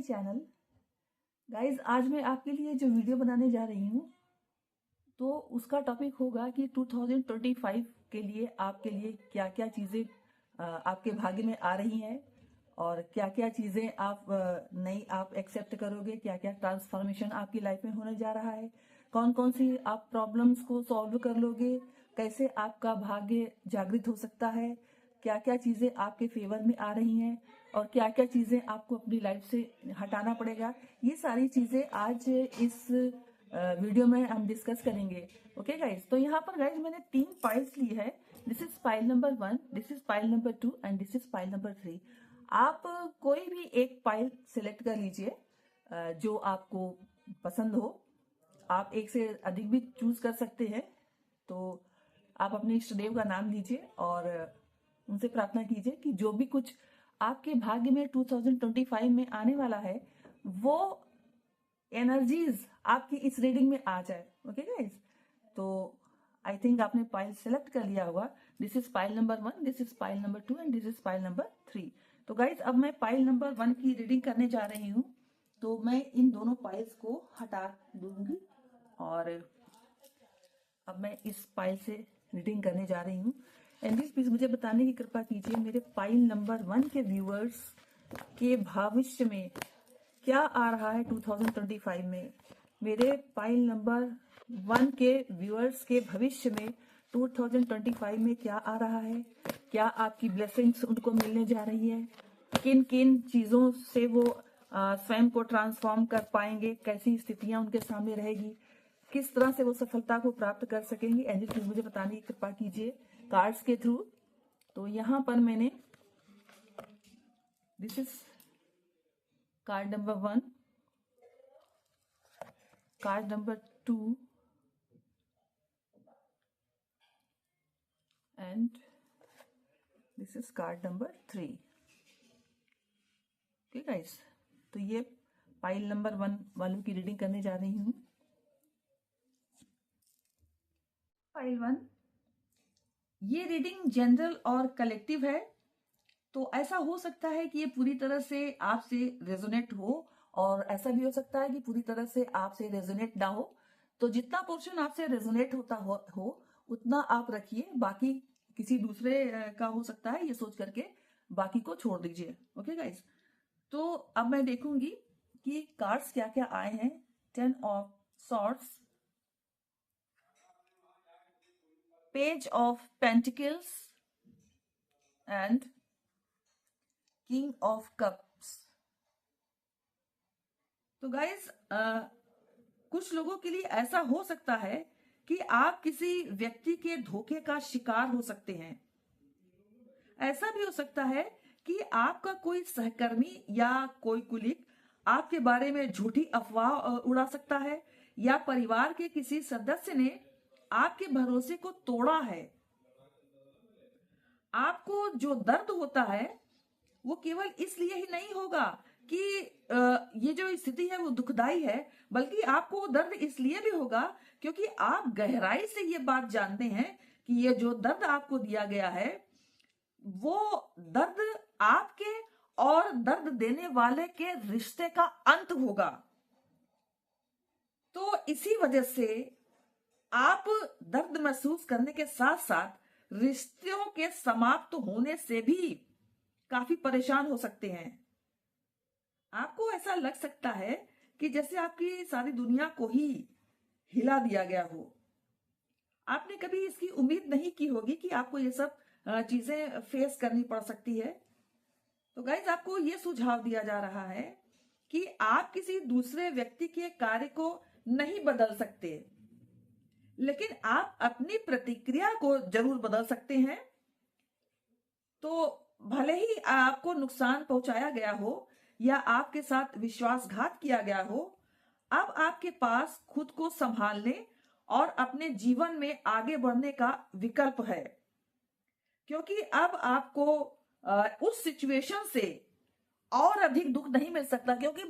Channel. Guys आज मैं आपके लिए जो वीडियो बनाने जा रही हूँ तो उसका टॉपिक होगा कि 2025 के लिए क्या क्या चीज़ें आपके भाग्य में आ रही हैं और क्या क्या चीज़ें आप नई आप एक्सेप्ट करोगे, क्या क्या ट्रांसफॉर्मेशन आपकी लाइफ में होने जा रहा है, कौन कौन सी आप प्रॉब्लम्स को सॉल्व कर लोगे, कैसे आपका भाग्य जागृत हो सकता है, क्या क्या चीज़ें आपके फेवर में आ रही हैं और क्या क्या चीज़ें आपको अपनी लाइफ से हटाना पड़ेगा। ये सारी चीज़ें आज इस वीडियो में हम डिस्कस करेंगे। ओके गाइज, तो यहाँ पर गाइज मैंने 3 पाइल्स ली है। This is pile number 1, this is pile number 2 and this is pile number 3। आप कोई भी एक पाइल सिलेक्ट कर लीजिए जो आपको पसंद हो। आप एक से अधिक भी चूज कर सकते हैं। तो आप अपने इष्ट देव का नाम लीजिए और उनसे प्रार्थना कीजिए कि जो भी कुछ आपके भाग्य में 2025 में आने वाला है वो एनर्जीज आपकी इस रीडिंग में आ जाए। ओके गाइज, तो आई थिंक आपने पाइल सेलेक्ट कर लिया होगा। This is pile number 1, this is pile number 2 and this is pile number 3। तो गाइज अब मैं पाइल नंबर 1 की रीडिंग करने जा रही हूँ। तो मैं इन दोनों पाइल्स को हटा दूंगी और अब मैं इस पाइल से रीडिंग करने जा रही हूँ। एंड प्लीज मुझे बताने की कृपा कीजिए मेरे पाइल नंबर 1 के व्यूअर्स के भविष्य में क्या आ रहा है 2025 में। मेरे पाइल नंबर 1 के व्यूअर्स के भविष्य में 2025 में क्या आ रहा है, क्या आपकी ब्लेसिंग्स उनको मिलने जा रही है, किन किन चीजों से वो स्वयं को ट्रांसफॉर्म कर पाएंगे, कैसी स्थितियां उनके सामने रहेगी, किस तरह से वो सफलता को प्राप्त कर सकेंगे। एंजल प्लीज मुझे बताने की कृपा कीजिए कार्ड्स के थ्रू। तो यहाँ पर मैंने this is called number 1, card number 2 and this is called number 3। Okay guys, तो ये पाइल नंबर 1 वालों की रीडिंग करने जा रही हूँ। पाइल 1, ये रीडिंग जनरल और कलेक्टिव है। तो ऐसा हो सकता है कि ये पूरी तरह से आपसे रेजोनेट हो और ऐसा भी हो सकता है कि पूरी तरह से आपसे रेजोनेट ना हो। तो जितना पोर्शन आपसे रेजोनेट होता हो उतना आप रखिए, बाकी किसी दूसरे का हो सकता है, ये सोच करके बाकी को छोड़ दीजिए। ओके गाइज, तो अब मैं देखूंगी कि कार्ड्स क्या क्या आए हैं। 10 of swords, page of pentacles and king of cups. तो गाइज कुछ लोगों के लिए ऐसा हो सकता है कि आप किसी व्यक्ति के धोखे का शिकार हो सकते हैं। ऐसा भी हो सकता है कि आपका कोई सहकर्मी या कोई कुलीग आपके बारे में झूठी अफवाह उड़ा सकता है या परिवार के किसी सदस्य ने आपके भरोसे को तोड़ा है। आपको जो दर्द होता है वो केवल इसलिए ही नहीं होगा कि ये जो स्थिति है वो दुखदाई है, बल्कि आपको वो दर्द इसलिए भी होगा क्योंकि आप गहराई से ये बात जानते हैं कि ये जो दर्द आपको दिया गया है वो दर्द आपके और दर्द देने वाले के रिश्ते का अंत होगा। तो इसी वजह से आप दर्द महसूस करने के साथ साथ रिश्तों के समाप्त होने से भी काफी परेशान हो सकते हैं। आपको ऐसा लग सकता है कि जैसे आपकी सारी दुनिया को ही हिला दिया गया हो। आपने कभी इसकी उम्मीद नहीं की होगी कि आपको ये सब चीजें फेस करनी पड़ सकती है। तो गाइज आपको ये सुझाव दिया जा रहा है कि आप किसी दूसरे व्यक्ति के कार्य को नहीं बदल सकते, लेकिन आप अपनी प्रतिक्रिया को जरूर बदल सकते हैं। तो भले ही आपको नुकसान पहुंचाया गया हो या आपके साथ विश्वासघात किया गया हो, अब आपके पास खुद को संभालने और अपने जीवन में आगे बढ़ने का विकल्प है, क्योंकि अब आपको उस सिचुएशन से और अधिक दुख नहीं मिल सकता, क्योंकि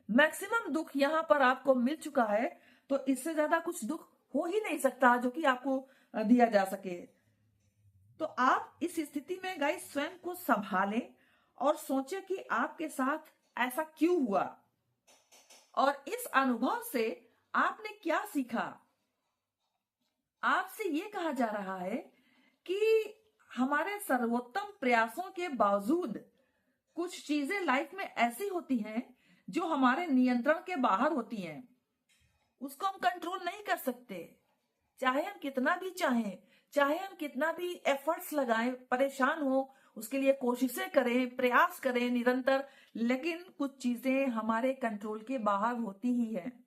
मैक्सिमम दुख यहां पर आपको मिल चुका है। तो इससे ज्यादा कुछ दुख हो ही नहीं सकता जो कि आपको दिया जा सके। तो आप इस स्थिति में गाइस स्वयं को संभालें और सोचें कि आपके साथ ऐसा क्यों हुआ और इस अनुभव से आपने क्या सीखा। आपसे ये कहा जा रहा है कि हमारे सर्वोत्तम प्रयासों के बावजूद कुछ चीजें लाइफ में ऐसी होती हैं जो हमारे नियंत्रण के बाहर होती हैं। उसको हम कंट्रोल नहीं कर सकते, चाहे हम कितना भी चाहें, चाहे हम कितना भी एफर्ट्स लगाएं, परेशान हो, उसके लिए कोशिशें करें, प्रयास करें निरंतर, लेकिन कुछ चीजें हमारे कंट्रोल के बाहर होती ही है।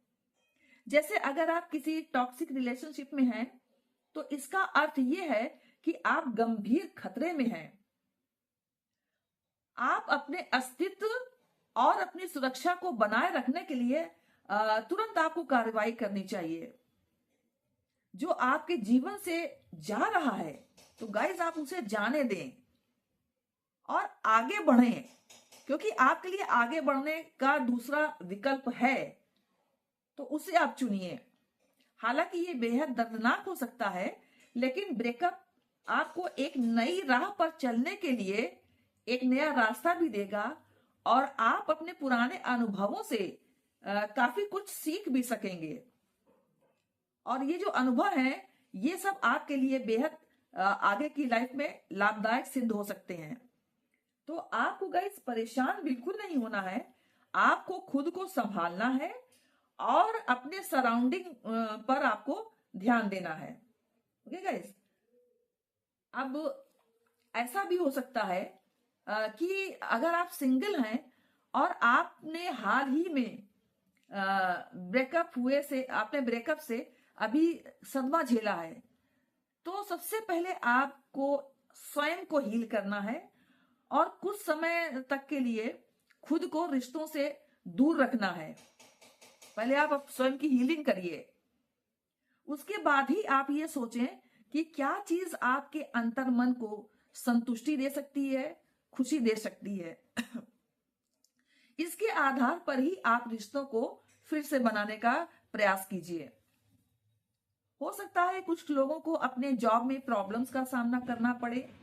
जैसे अगर आप किसी टॉक्सिक रिलेशनशिप में हैं तो इसका अर्थ यह है कि आप गंभीर खतरे में हैं। आप अपने अस्तित्व और अपनी सुरक्षा को बनाए रखने के लिए तुरंत आपको कार्रवाई करनी चाहिए। जो आपके जीवन से जा रहा है तो गाइस आप उसे जाने दें और आगे बढ़ें, क्योंकि आपके लिए आगे बढ़ने का दूसरा विकल्प है, तो उसे आप चुनिए। हालांकि ये बेहद दर्दनाक हो सकता है, लेकिन ब्रेकअप आपको एक नई राह पर चलने के लिए एक नया रास्ता भी देगा और आप अपने पुराने अनुभवों से काफी कुछ सीख भी सकेंगे। और ये जो अनुभव है ये सब आपके लिए बेहद आगे की लाइफ में लाभदायक सिद्ध हो सकते हैं। तो आपको गाइस परेशान बिल्कुल नहीं होना है, आपको खुद को संभालना है और अपने सराउंडिंग पर आपको ध्यान देना है। ओके गाइस, अब ऐसा भी हो सकता है कि अगर आप सिंगल हैं और आपने हाल ही में आपने ब्रेकअप से अभी सदमा झेला है, तो सबसे पहले आपको स्वयं को हील करना है और कुछ समय तक के लिए खुद को रिश्तों से दूर रखना है। पहले आप स्वयं की हीलिंग करिए, उसके बाद ही आप ये सोचें कि क्या चीज आपके अंतर मन को संतुष्टि दे सकती है, खुशी दे सकती है। इसके आधार पर ही आप रिश्तों को फिर से बनाने का प्रयास कीजिए। हो सकता है कुछ लोगों को अपने जॉब में प्रॉब्लम्स का सामना करना पड़े,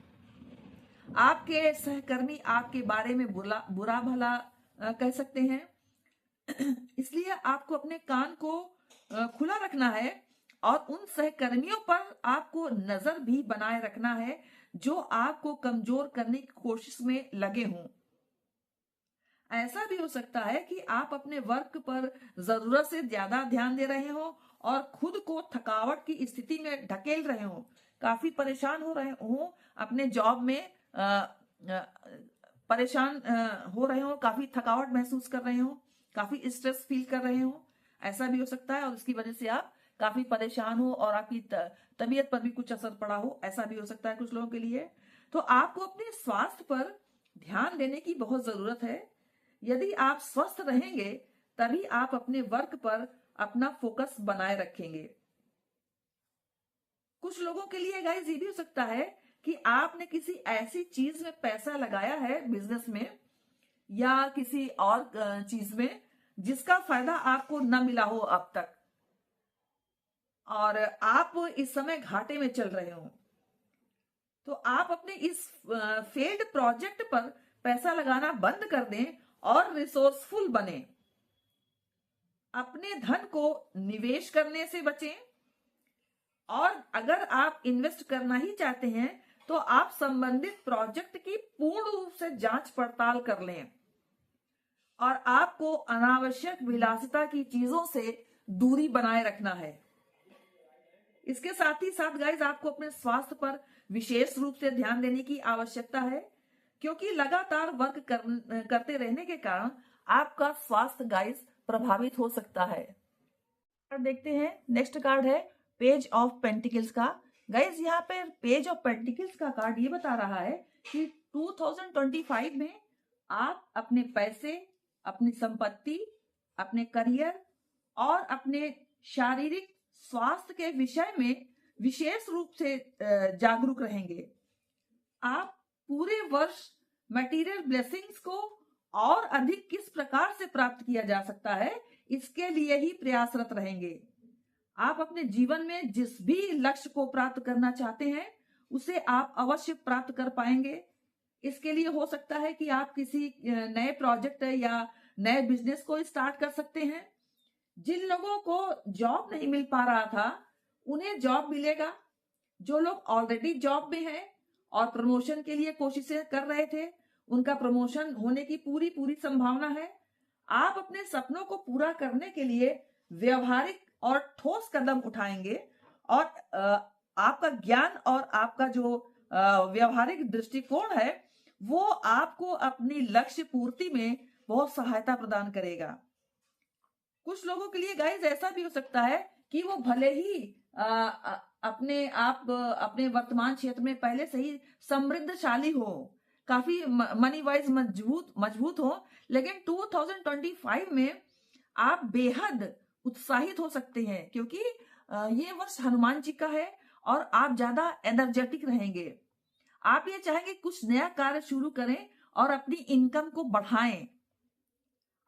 आपके सहकर्मी आपके बारे में बुरा भला कह सकते हैं, इसलिए आपको अपने कान को खुला रखना है और उन सहकर्मियों पर आपको नजर भी बनाए रखना है जो आपको कमजोर करने की कोशिश में लगे हों। ऐसा भी हो सकता है कि आप अपने वर्क पर जरूरत से ज्यादा ध्यान दे रहे हो और खुद को थकावट की स्थिति में ढकेल रहे हो, काफी परेशान हो रहे हो, अपने जॉब में परेशान हो रहे हो, काफी थकावट महसूस कर रहे हो, काफी स्ट्रेस फील कर रहे हो। ऐसा भी हो सकता है और इसकी वजह से आप काफी परेशान हो और आपकी तबीयत पर भी कुछ असर पड़ा हो, ऐसा भी हो सकता है कुछ लोगों के लिए। तो आपको अपने स्वास्थ्य पर ध्यान देने की बहुत जरूरत है। यदि आप स्वस्थ रहेंगे तभी आप अपने वर्क पर अपना फोकस बनाए रखेंगे। कुछ लोगों के लिए गाइस ये भी हो सकता है कि आपने किसी ऐसी चीज में पैसा लगाया है, बिजनेस में या किसी और चीज में, जिसका फायदा आपको न मिला हो अब तक और आप इस समय घाटे में चल रहे हो। तो आप अपने इस फेल्ड प्रोजेक्ट पर पैसा लगाना बंद कर दें और रिसोर्सफुल बने। अपने धन को निवेश करने से बचें और अगर आप इन्वेस्ट करना ही चाहते हैं तो आप संबंधित प्रोजेक्ट की पूर्ण रूप से जांच पड़ताल कर लें और आपको अनावश्यक विलासिता की चीजों से दूरी बनाए रखना है। इसके साथ ही साथ गाइस आपको अपने स्वास्थ्य पर विशेष रूप से ध्यान देने की आवश्यकता है, क्योंकि लगातार वर्क करते रहने के कारण आपका स्वास्थ्य गाइस प्रभावित हो सकता है। देखते हैं नेक्स्ट कार्ड है पेज ऑफ पेंटिकल्स का। गाइस यहाँ पे पेज ऑफ पेंटिकल्स का कार्ड ये बता रहा है कि 2025 में आप अपने पैसे, अपनी संपत्ति, अपने करियर और अपने शारीरिक स्वास्थ्य के विषय में विशेष रूप से जागरूक रहेंगे। आप पूरे वर्ष मटेरियल ब्लेसिंग्स को और अधिक किस प्रकार से प्राप्त किया जा सकता है, इसके लिए ही प्रयासरत रहेंगे। आप अपने जीवन में जिस भी लक्ष्य को प्राप्त करना चाहते हैं उसे आप अवश्य प्राप्त कर पाएंगे। इसके लिए हो सकता है कि आप किसी नए प्रोजेक्ट या नए बिजनेस को स्टार्ट कर सकते हैं। जिन लोगों को जॉब नहीं मिल पा रहा था उन्हें जॉब मिलेगा। जो लोग ऑलरेडी जॉब में हैं और प्रमोशन के लिए कोशिशें कर रहे थे, उनका प्रमोशन होने की पूरी पूरी संभावना है। आप अपने सपनों को पूरा करने के लिए व्यवहारिक और ठोस कदम उठाएंगे और आपका ज्ञान और आपका जो व्यवहारिक दृष्टिकोण है वो आपको अपनी लक्ष्य पूर्ति में बहुत सहायता प्रदान करेगा। कुछ लोगों के लिए गाइस ऐसा भी हो सकता है कि वो भले ही अपने वर्तमान क्षेत्र में पहले से ही समृद्धशाली हो, काफी मनी वाइज मजबूत हो, लेकिन 2025 में आप बेहद उत्साहित हो सकते हैं क्योंकि ये वर्ष हनुमान जी का है और आप ज्यादा एनर्जेटिक रहेंगे। आप ये चाहेंगे कुछ नया कार्य शुरू करें और अपनी इनकम को बढ़ाएं।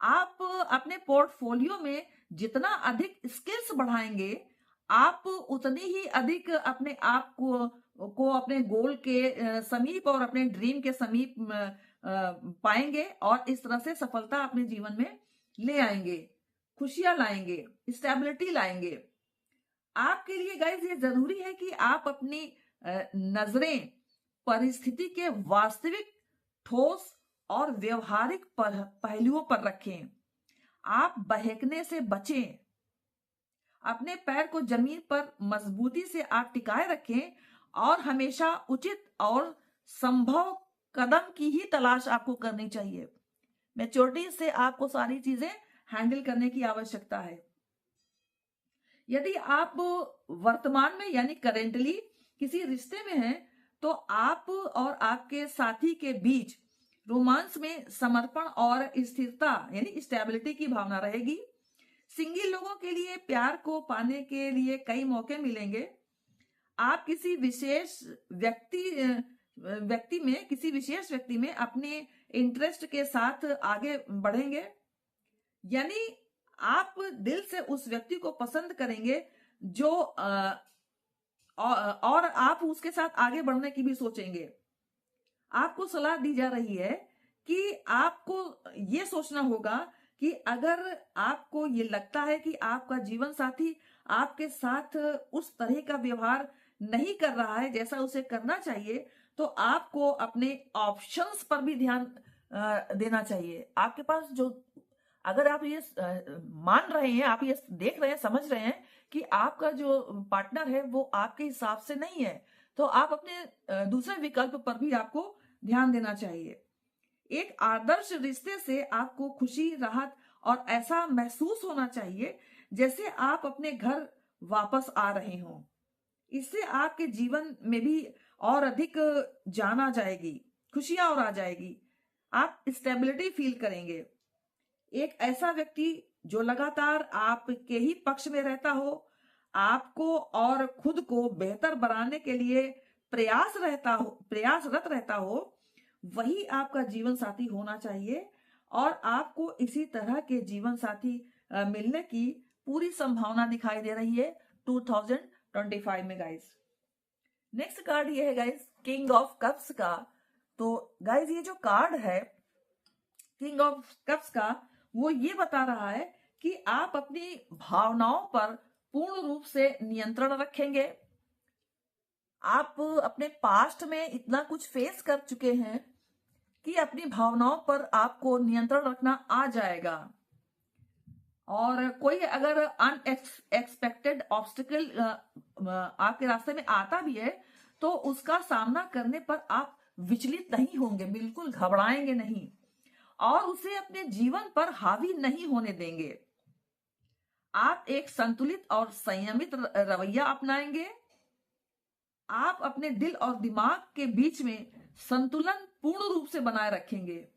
आप अपने पोर्टफोलियो में जितना अधिक स्किल्स बढ़ाएंगे, आप उतनी ही अधिक अपने आप को अपने गोल के समीप और अपने ड्रीम के समीप पाएंगे और इस तरह से सफलता अपने जीवन में ले आएंगे, खुशियां लाएंगे, स्टेबिलिटी लाएंगे। आपके लिए गाइस ये जरूरी है कि आप अपनी नजरें परिस्थिति के वास्तविक, ठोस और व्यवहारिक पहलुओं पर रखें। आप बहकने से बचें। अपने पैर को जमीन पर मजबूती से आप टिकाए रखें और हमेशा उचित और संभव कदम की ही तलाश आपको करनी चाहिए। मैच्योरिटी से आपको सारी चीजें हैंडल करने की आवश्यकता है। यदि आप वर्तमान में यानी करेंटली किसी रिश्ते में हैं, तो आप और आपके साथी के बीच रोमांस में समर्पण और स्थिरता यानी स्टेबिलिटी की भावना रहेगी। सिंगल लोगों के लिए प्यार को पाने के लिए कई मौके मिलेंगे। आप किसी विशेष व्यक्ति में अपने इंटरेस्ट के साथ आगे बढ़ेंगे, यानी आप दिल से उस व्यक्ति को पसंद करेंगे जो और आप उसके साथ आगे बढ़ने की भी सोचेंगे। आपको सलाह दी जा रही है कि आपको ये सोचना होगा कि अगर आपको ये लगता है कि आपका जीवन साथी आपके साथ उस तरह का व्यवहार नहीं कर रहा है जैसा उसे करना चाहिए, तो आपको अपने ऑप्शंस पर भी ध्यान देना चाहिए। आपके पास जो, अगर आप ये मान रहे हैं, आप ये देख रहे हैं, समझ रहे हैं कि आपका जो पार्टनर है वो आपके हिसाब से नहीं है, तो आप अपने दूसरे विकल्प पर भी आपको ध्यान देना चाहिए। एक आदर्श रिश्ते से आपको खुशी, राहत और ऐसा महसूस होना चाहिए जैसे आप अपने घर वापस आ रहे हों। इससे आपके जीवन में भी और अधिक जान आ जाएगी, खुशियां और आ जाएगी, आप स्टेबिलिटी फील करेंगे। एक ऐसा व्यक्ति जो लगातार आपके ही पक्ष में रहता हो, आपको और खुद को बेहतर बनाने के लिए प्रयासरत रहता हो, वही आपका जीवन साथी होना चाहिए और आपको इसी तरह के जीवन साथी मिलने की पूरी संभावना दिखाई दे रही है 2025 में गाइस। नेक्स्ट कार्ड ये है गाइस किंग ऑफ कप्स का। तो गाइस ये जो कार्ड है किंग ऑफ कप्स का, वो ये बता रहा है कि आप अपनी भावनाओं पर पूर्ण रूप से नियंत्रण रखेंगे। आप अपने पास्ट में इतना कुछ फेस कर चुके हैं कि अपनी भावनाओं पर आपको नियंत्रण रखना आ जाएगा। और कोई अगर अनएक्सपेक्टेड ऑब्स्टिकल आपके रास्ते में आता भी है तो उसका सामना करने पर आप विचलित नहीं होंगे, बिल्कुल घबराएंगे नहीं और उसे अपने जीवन पर हावी नहीं होने देंगे। आप एक संतुलित और संयमित रवैया अपनाएंगे। आप अपने दिल और दिमाग के बीच में संतुलन पूर्ण रूप से बनाए रखेंगे।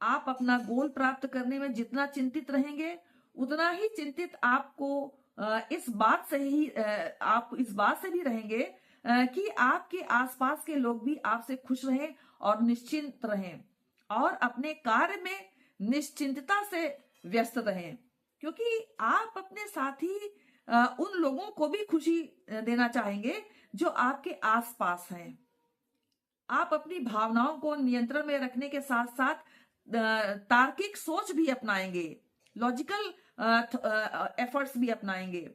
आप अपना गोल प्राप्त करने में जितना चिंतित रहेंगे, उतना ही चिंतित आपको इस बात से भी रहेंगे कि आपके आसपास के लोग भी आपसे खुश रहें और निश्चिंत रहें और अपने कार्य में निश्चिंतता से व्यस्त रहें, क्योंकि आप अपने साथी उन लोगों को भी खुशी देना चाहेंगे जो आपके आसपास हैं। आप अपनी भावनाओं को नियंत्रण में रखने के साथ साथ तार्किक सोच भी अपनाएंगे, लॉजिकल एफर्ट्स भी अपनाएंगे।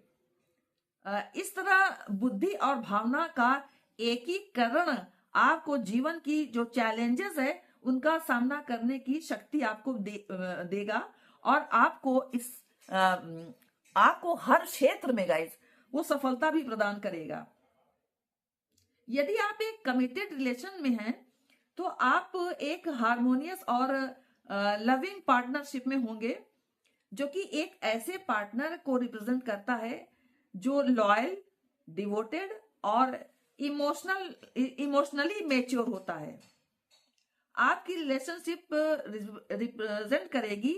इस तरह बुद्धि और भावना का एकीकरण आपको जीवन की जो चैलेंजेस है उनका सामना करने की शक्ति आपको देगा, और आपको हर क्षेत्र में गाइस वो सफलता भी प्रदान करेगा। यदि आप एक कमिटेड रिलेशन में हैं तो आप एक हार्मोनियस और लविंग पार्टनरशिप में होंगे, जो कि एक ऐसे पार्टनर को रिप्रेजेंट करता है जो लॉयल, डिवोटेड और इमोशनली मैच्योर होता है। आपकी रिलेशनशिप रिप्रेजेंट करेगी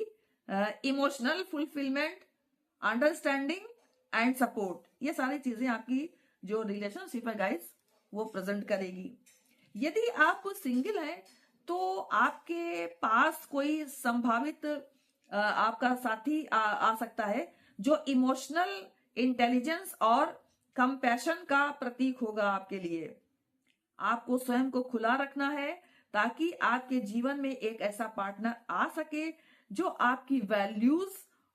emotional fulfilment, understanding and support. ये सारी चीजें आपकी जो रिलेशनशिप है गाइस वो प्रेजेंट करेगी। यदि आप सिंगल हैं तो आपके पास कोई संभावित आपका साथी आ सकता है जो इमोशनल इंटेलिजेंस और कंपैशन का प्रतीक होगा आपके लिए। आपको स्वयं को खुला रखना है ताकि आपके जीवन में एक ऐसा पार्टनर आ सके जो आपकी वैल्यूज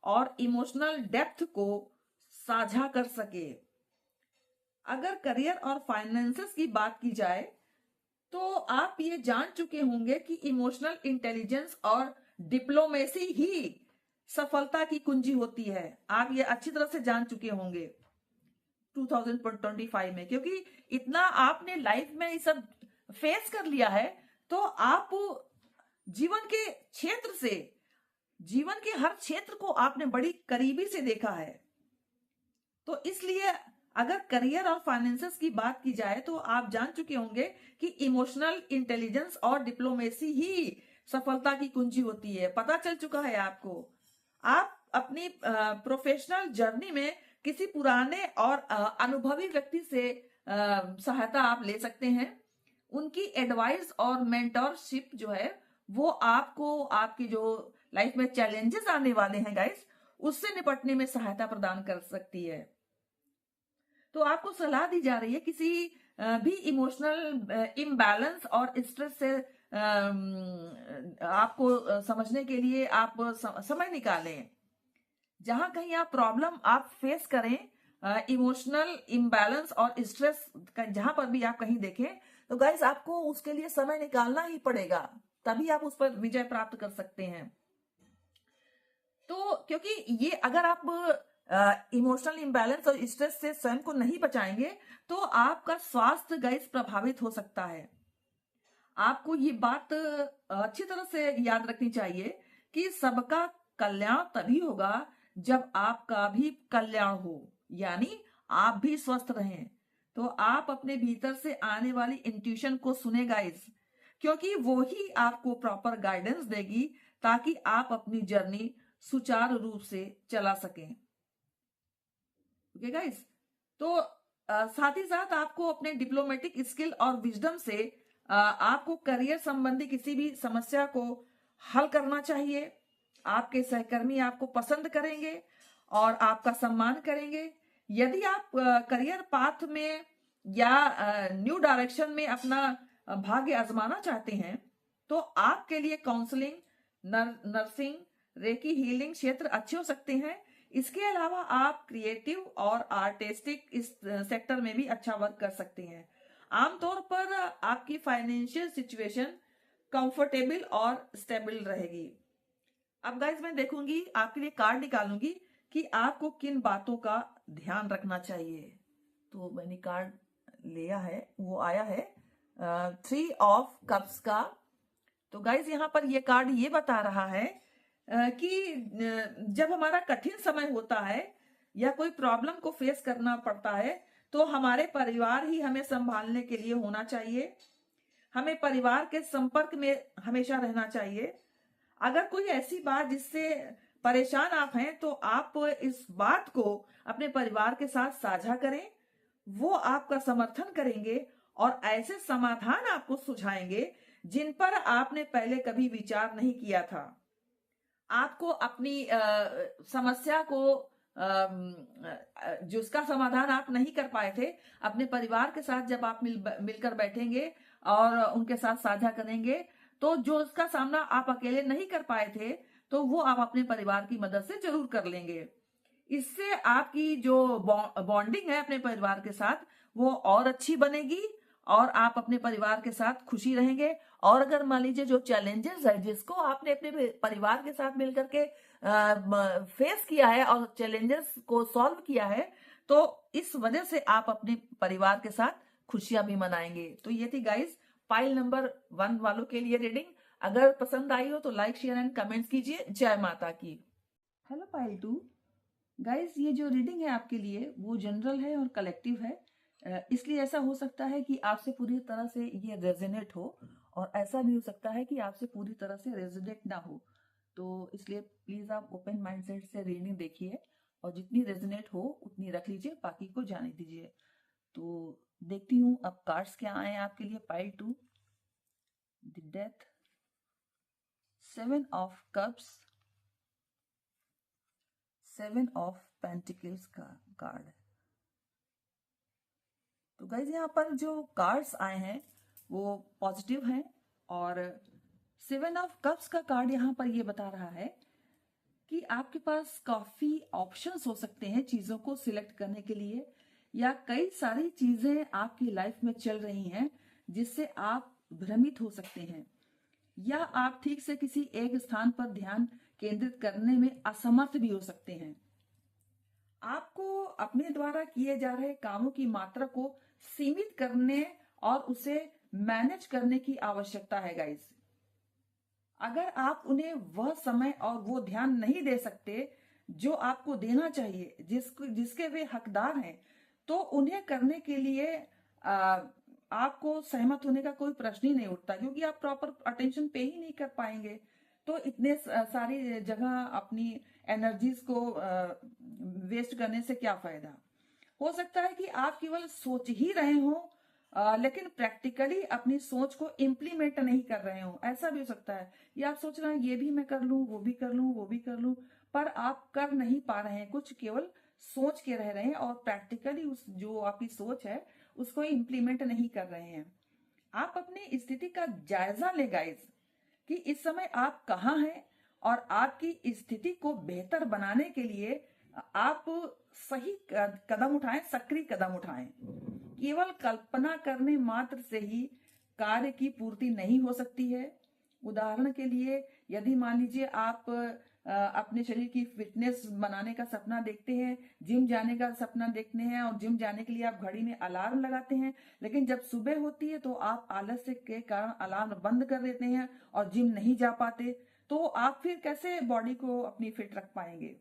और इमोशनल डेप्थ को साझा कर सके। अगर करियर और फाइनेंसेस की बात की जाए तो आप ये जान चुके होंगे कि इमोशनल इंटेलिजेंस और डिप्लोमेसी ही सफलता की कुंजी होती है। आप ये अच्छी तरह से जान चुके होंगे 2025 में, क्योंकि इतना आपने लाइफ में ये सब फेस कर लिया है, तो आप जीवन के क्षेत्र से, जीवन के हर क्षेत्र को आपने बड़ी करीबी से देखा है। तो इसलिए अगर करियर और फाइनेंसेस की बात की जाए तो आप जान चुके होंगे कि इमोशनल इंटेलिजेंस और डिप्लोमेसी ही सफलता की कुंजी होती है। पता चल चुका है आपको। आप अपनी प्रोफेशनल जर्नी में किसी पुराने और अनुभवी व्यक्ति से सहायता आप ले सकते हैं। उनकी एडवाइस और मेंटरशिप जो है वो आपको आपकी जो लाइफ में चैलेंजेस आने वाले हैं गाइस उससे निपटने में सहायता प्रदान कर सकती है। तो आपको सलाह दी जा रही है किसी भी इमोशनल इम्बैलेंस और स्ट्रेस से आपको समझने के लिए आप समय निकालें। जहां कहीं आप प्रॉब्लम आप फेस करें, इमोशनल इम्बैलेंस और स्ट्रेस जहां पर भी आप कहीं देखें, तो गाइस आपको उसके लिए समय निकालना ही पड़ेगा, तभी आप उस पर विजय प्राप्त कर सकते हैं। तो क्योंकि ये अगर आप इमोशनल इम्बैलेंस और स्ट्रेस से स्वयं को नहीं बचाएंगे तो आपका स्वास्थ्य गाइस प्रभावित हो सकता है। आपको ये बात अच्छी तरह से याद रखनी चाहिए कि सबका कल्याण तभी होगा जब आपका भी कल्याण हो, यानी आप भी स्वस्थ रहें। तो आप अपने भीतर से आने वाली इंट्यूशन को सुने गाइस, क्योंकि वो ही आपको प्रॉपर गाइडेंस देगी ताकि आप अपनी जर्नी सुचारू रूप से चला सकें। ओके गाइस, तो साथ ही साथ आपको अपने डिप्लोमेटिक स्किल और विजडम से आपको करियर संबंधी किसी भी समस्या को हल करना चाहिए। आपके सहकर्मी आपको पसंद करेंगे और आपका सम्मान करेंगे। यदि आप करियर पाथ में या न्यू डायरेक्शन में अपना भाग्य आजमाना चाहते हैं तो आपके लिए काउंसलिंग, नर्सिंग, रेकी हीलिंग क्षेत्र अच्छे हो सकते हैं। इसके अलावा आप क्रिएटिव और आर्टिस्टिक इस सेक्टर में भी अच्छा वर्क कर सकते हैं। आमतौर पर आपकी फाइनेंशियल सिचुएशन कंफर्टेबल और स्टेबल रहेगी। अब गाइस मैं देखूंगी, आपके लिए कार्ड निकालूंगी कि आपको किन बातों का ध्यान रखना चाहिए। तो मैंने कार्ड लिया है, वो आया है 3 ऑफ कप्स का। तो गाइस यहाँ पर ये कार्ड ये बता रहा है कि जब हमारा कठिन समय होता है या कोई प्रॉब्लम को फेस करना पड़ता है तो हमारे परिवार ही हमें संभालने के लिए होना चाहिए। हमें परिवार के संपर्क में हमेशा रहना चाहिए। अगर कोई ऐसी बात जिससे परेशान आप हैं तो आप इस बात को अपने परिवार के साथ साझा करें। वो आपका समर्थन करेंगे और ऐसे समाधान आपको सुझाएंगे जिन पर आपने पहले कभी विचार नहीं किया था। आपको अपनी समस्या को जिसका समाधान आप नहीं कर पाए थे, अपने परिवार के साथ जब आप मिलकर बैठेंगे और उनके साथ साझा करेंगे, तो जो उसका सामना आप अकेले नहीं कर पाए थे, तो वो आप अपने परिवार की मदद से जरूर कर लेंगे। इससे आपकी जो बॉन्डिंग है अपने परिवार के साथ, वो और अच्छी बनेगी और आप अपने परिवार के साथ खुशी रहेंगे। और अगर मान लीजिए जो चैलेंजेस है जिसको आपने अपने परिवार के साथ मिलकर के फेस किया है और चैलेंजेस को सॉल्व किया है, तो इस वजह से आप अपने परिवार के साथ खुशियां भी मनाएंगे। तो ये थी गाइस पाइल नंबर 1 वालों के लिए रीडिंग। अगर पसंद आई हो तो लाइक शेयर एंड कमेंट्स कीजिए। जय माता की। हेलो पाइल 2 गाइस, ये जो रीडिंग है आपके लिए वो जनरल है और कलेक्टिव है, इसलिए ऐसा हो सकता है कि आपसे पूरी तरह से ये रेजोनेट हो और ऐसा भी हो सकता है कि आपसे पूरी तरह से रेजोनेट ना हो। तो इसलिए प्लीज आप ओपन माइंडसेट से रीडिंग देखिए और जितनी रेजोनेट हो उतनी रख लीजिए, बाकी को जाने दीजिए। तो देखती हूँ अब कार्ड्स क्या आए आपके लिए pile 2। The death, 7 of cups, 7 of pentacles का कार्ड। तो गाइज यहाँ पर जो कार्ड्स आए हैं वो पॉजिटिव हैं और 7 ऑफ कप्स का कार्ड यहाँ पर ये बता रहा है कि आपके पास काफी ऑप्शंस हो सकते हैं चीजों को सिलेक्ट करने के लिए, या कई सारी चीजें आपकी लाइफ में चल रही हैं जिससे आप भ्रमित हो सकते हैं, या आप ठीक से किसी एक स्थान पर ध्यान केंद्रित करने में असमर्थ भी हो सकते हैं। आपको अपने द्वारा किए जा रहे कामों की मात्रा को सीमित करने और उसे मैनेज करने की आवश्यकता है गाइस। अगर आप उन्हें वह समय और वो ध्यान नहीं दे सकते जो आपको देना चाहिए, जिसके वे हकदार हैं, तो उन्हें करने के लिए आपको सहमत होने का कोई प्रश्न ही नहीं उठता, क्योंकि आप प्रॉपर अटेंशन पे ही नहीं कर पाएंगे। तो इतने सारी जगह अपनी एनर्जीज को वेस्ट करने से क्या फायदा। हो सकता है कि आप केवल सोच ही रहे हो लेकिन प्रैक्टिकली अपनी सोच को इम्प्लीमेंट नहीं कर रहे हो, ऐसा भी हो सकता है। या आप सोच रहे हैं ये भी मैं कर लूं, वो भी कर लूं, वो भी कर लूं, पर आप कर नहीं पा रहे हैं, कुछ केवल सोच के रह रहे हैं और प्रैक्टिकली उस जो आपकी सोच है उसको इम्प्लीमेंट नहीं कर रहे हैं। आप अपनी स्थिति का जायजा ले गाइस कि इस समय आप कहाँ हैं और आपकी स्थिति को बेहतर बनाने के लिए आप सही कदम उठाएं, सक्रिय कदम उठाएं। केवल कल्पना करने मात्र से ही कार्य की पूर्ति नहीं हो सकती है। उदाहरण के लिए यदि मान लीजिए आप अपने शरीर की फिटनेस बनाने का सपना देखते हैं, जिम जाने का सपना देखते हैं और जिम जाने के लिए आप घड़ी में अलार्म लगाते हैं, लेकिन जब सुबह होती है तो आप आलस्य के कारण अलार्म बंद कर देते हैं और जिम नहीं जा पाते, तो आप फिर कैसे बॉडी को अपनी फिट रख पाएंगे।